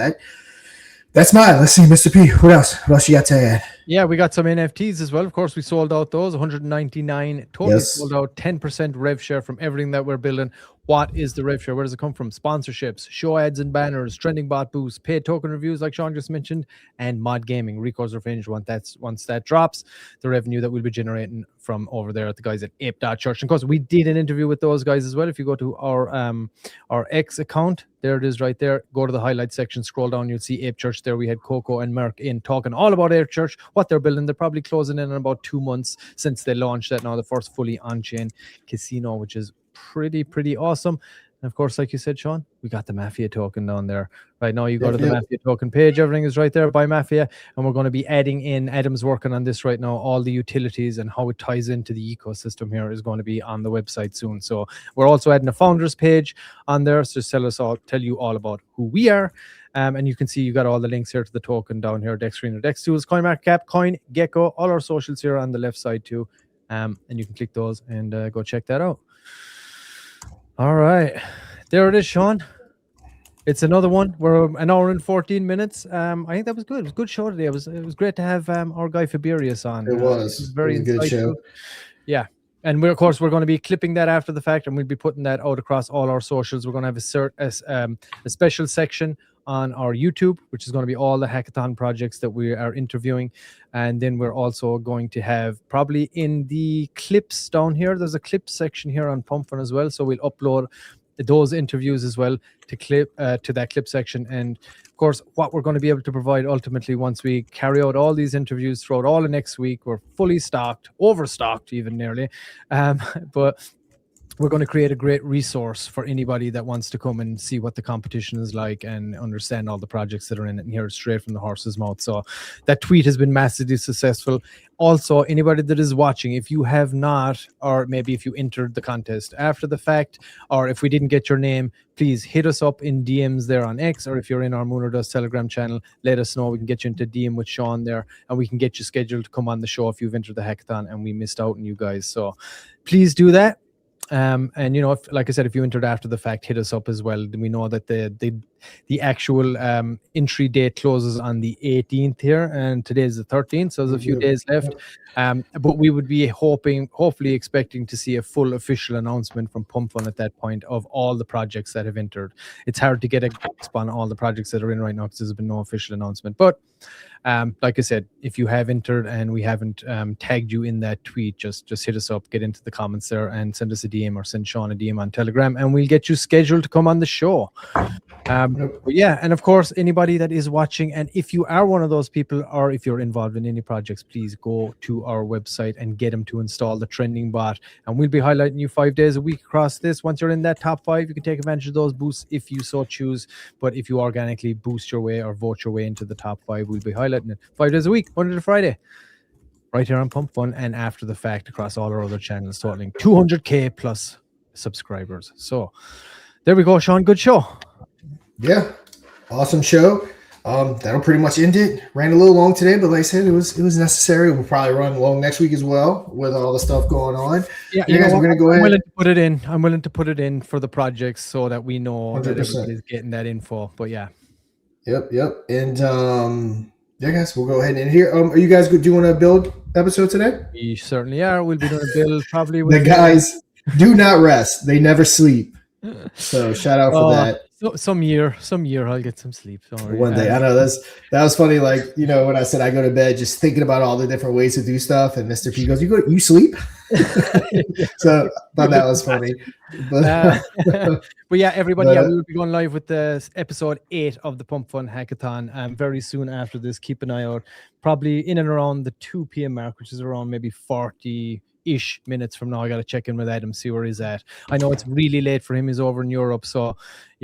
that's mine. Let's see, Mr. P. What else? What else you got to add? Yeah, we got some NFTs as well. Of course, we sold out those 199 totally Yes. sold out. 10% rev share from everything that we're building. What is the rev share? Where does it come from? Sponsorships, show ads and banners, trending bot boosts, paid token reviews, like Sean just mentioned, and mod gaming. Rico's Revenge. Once that drops, the revenue that we'll be generating from over there at the guys at ape.church. And of course, we did an interview with those guys as well. If you go to our X account, there it is right there. Go to the highlight section, scroll down, you'll see Ape Church there. We had Coco and Merck in talking all about Ape Church, what they're building. They're probably closing in about 2 months since they launched that now, the first fully on-chain casino, which is pretty awesome. And of course, like you said, Sean, we got the Mafia token down there. Right now, you go to the Mafia token page. Everything is right there by Mafia. And we're going to be adding in, Adam's working on this right now, all the utilities and how it ties into the ecosystem here is going to be on the website soon. So we're also adding a founders page on there. So tell you all about who we are. And you can see you got all the links here to the token down here, Dex Screener, Dex Tools, CoinMarketCap, Coin, Gecko, all our socials here on the left side too. And you can click those and go check that out. All right. There it is, Sean. It's another one. We're an hour and 14 minutes. I think that was good. It was a good show today. It was great to have our guy Faberius on. It was very a good show. Yeah. And we're going to be clipping that after the fact, and we'll be putting that out across all our socials. We're going to have a special section on our YouTube, which is going to be all the hackathon projects that we are interviewing. And then we're also going to have probably in the clips down here, there's a clip section here on Pumpfun as well. So we'll upload those interviews as well to that clip section. And of course, what we're going to be able to provide ultimately once we carry out all these interviews throughout all the next week, we're fully stocked, overstocked even nearly. But we're going to create a great resource for anybody that wants to come and see what the competition is like and understand all the projects that are in it and hear it straight from the horse's mouth. So that tweet has been massively successful. Also, anybody that is watching, if you have not, or maybe if you entered the contest after the fact, or if we didn't get your name, please hit us up in DMs there on X, or if you're in our Mooner Does Telegram channel, let us know. We can get you into DM with Sean there, and we can get you scheduled to come on the show if you've entered the hackathon and we missed out on you guys. So please do that. And if, like I said, if you entered after the fact, hit us up as well. We know that the actual entry date closes on the 18th here, and today is the 13th, so there's a few days left. But we would be hopefully expecting to see a full official announcement from Pumpfun at that point of all the projects that have entered. It's hard to get a grasp on all the projects that are in right now because there's been no official announcement. But like I said, if you have entered and we haven't tagged you in that tweet, just hit us up, get into the comments there, and send us a DM or send Sean a DM on Telegram, and we'll get you scheduled to come on the show. But yeah, and of course, anybody that is watching, and if you are one of those people, or if you're involved in any projects, please go to our website and get them to install the trending bot, and we'll be highlighting you 5 days a week across this. Once you're in that top 5, you can take advantage of those boosts if you so choose. But if you organically boost your way or vote your way into the top 5, we'll be highlighting it 5 days a week, Monday to Friday, right here on Pumpfun, and after the fact across all our other channels, totaling 200k plus subscribers. So there we go, Sean. Good show. Yeah, awesome show. That'll pretty much end it. Ran a little long today, but like I said, it was necessary. We'll probably run long next week as well with all the stuff going on. Yeah, you guys, we're gonna go ahead. I'm willing to put it in for the projects so that we know 100%. That everybody's getting that info. But yeah. Yep. And yeah, guys, we'll go ahead and end here. Are you guys doing a build episode today? We certainly are. We'll be doing a build probably. The guys do not rest. They never sleep. So shout out for that. Some year I'll get some sleep. One day. I know that was funny. Like, when I said I go to bed just thinking about all the different ways to do stuff, and Mr. P goes, you sleep? So I thought that was funny. But yeah, everybody, we will be going live with the episode 8 of the Pumpfun Hackathon very soon after this. Keep an eye out. Probably in and around the 2 p.m. mark, which is around maybe 40-ish minutes from now. I got to check in with Adam, see where he's at. I know it's really late for him. He's over in Europe, so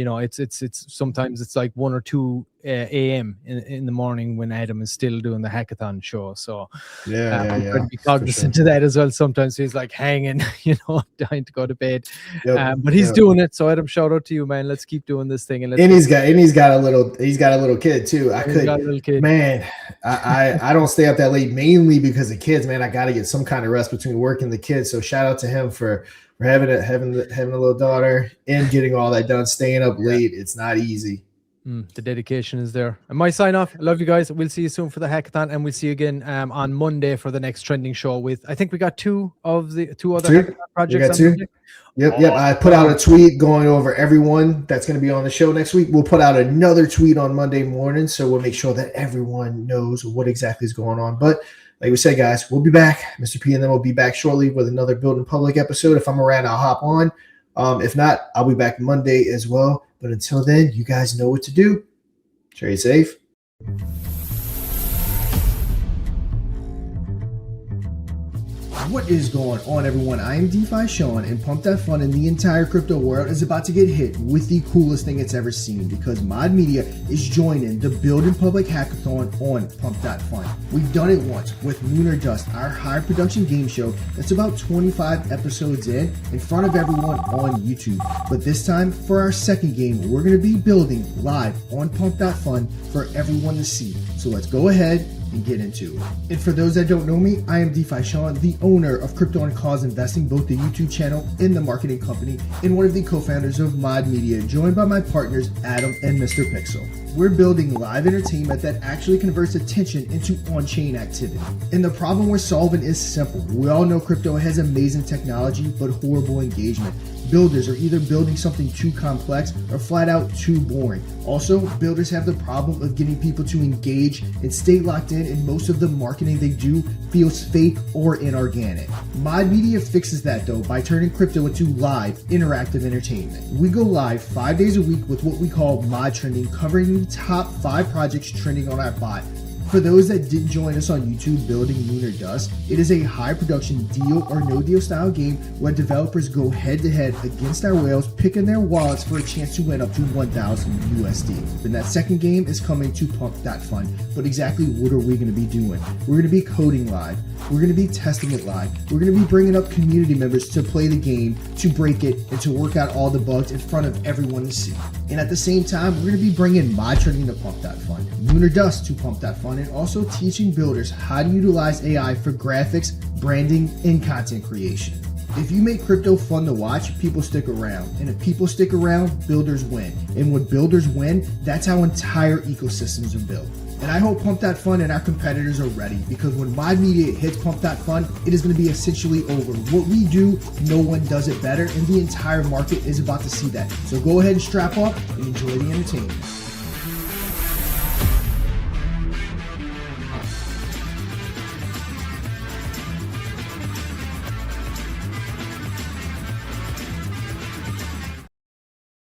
it's sometimes it's like 1 or 2 a.m. in the morning when Adam is still doing the hackathon show. So I'm trying to be cognizant of that as well. Sometimes he's like hanging, dying to go to bed. But he's doing it. So Adam, shout out to you, man. Let's keep doing this thing. And he's got a little kid too. Man, I don't stay up that late mainly because of kids, man. I got to get some kind of rest between work and the kids. So shout out to him for having a little daughter and getting all that done. Staying up late, it's not easy. The dedication is there. And my sign off. I love you guys. We'll see you soon for the hackathon, and we'll see you again on Monday for the next trending show. With I think we got two other hackathon projects. We got two. Yep. I put out a tweet going over everyone that's going to be on the show next week. We'll put out another tweet on Monday morning, so we'll make sure that everyone knows what exactly is going on. But like we said, guys, we'll be back. Mr. P and them will be back shortly with another Build in Public episode. If I'm around, I'll hop on. If not, I'll be back Monday as well. But until then, you guys know what to do. Trade safe. What is going on, everyone? I am DeFi Sean, and Pump That Fun and the entire crypto world is about to get hit with the coolest thing it's ever seen, because Mod Media is joining the Build in Public Hackathon on Pump That Fun. We've done it once with Lunar Dust, our high production game show that's about 25 episodes in front of everyone on YouTube. But this time, for our second game, we're going to be building live on Pump That Fun for everyone to see. So let's go ahead and get into it. And for those that don't know me, I am DeFi Sean, the owner of Crypto and Cause Investing, both the YouTube channel and the marketing company, and one of the co-founders of Mod Media, joined by my partners Adam and Mr. Pixel. We're building live entertainment that actually converts attention into on-chain activity. And the problem we're solving is simple. We all know crypto has amazing technology, but horrible engagement. Builders are either building something too complex or flat out too boring. Also, builders have the problem of getting people to engage and stay locked in, and most of the marketing they do feels fake or inorganic. Mod Media fixes that though by turning crypto into live, interactive entertainment. We go live 5 days a week with what we call Mod Trending, covering the top 5 projects trending on our bot. For those that didn't join us on YouTube building Lunar Dust, it is a high production deal or no deal style game where developers go head to head against our whales, picking their wallets for a chance to win up to 1,000 USD. Then that second game is coming to Pump That Fun. But exactly what are we going to be doing? We're going to be coding live. We're going to be testing it live. We're going to be bringing up community members to play the game, to break it, and to work out all the bugs in front of everyone to see. And at the same time, we're going to be bringing Mod Trending to Pump That Fun, Lunar Dust to Pump That Fun, and also teaching builders how to utilize AI for graphics, branding, and content creation. If you make crypto fun to watch, people stick around. And if people stick around, builders win. And when builders win, that's how entire ecosystems are built. And I hope Pump That Fun and our competitors are ready, because when Mod Media hits Pump That Fun, it is going to be essentially over. What we do, no one does it better, and the entire market is about to see that. So go ahead and strap up and enjoy the entertainment.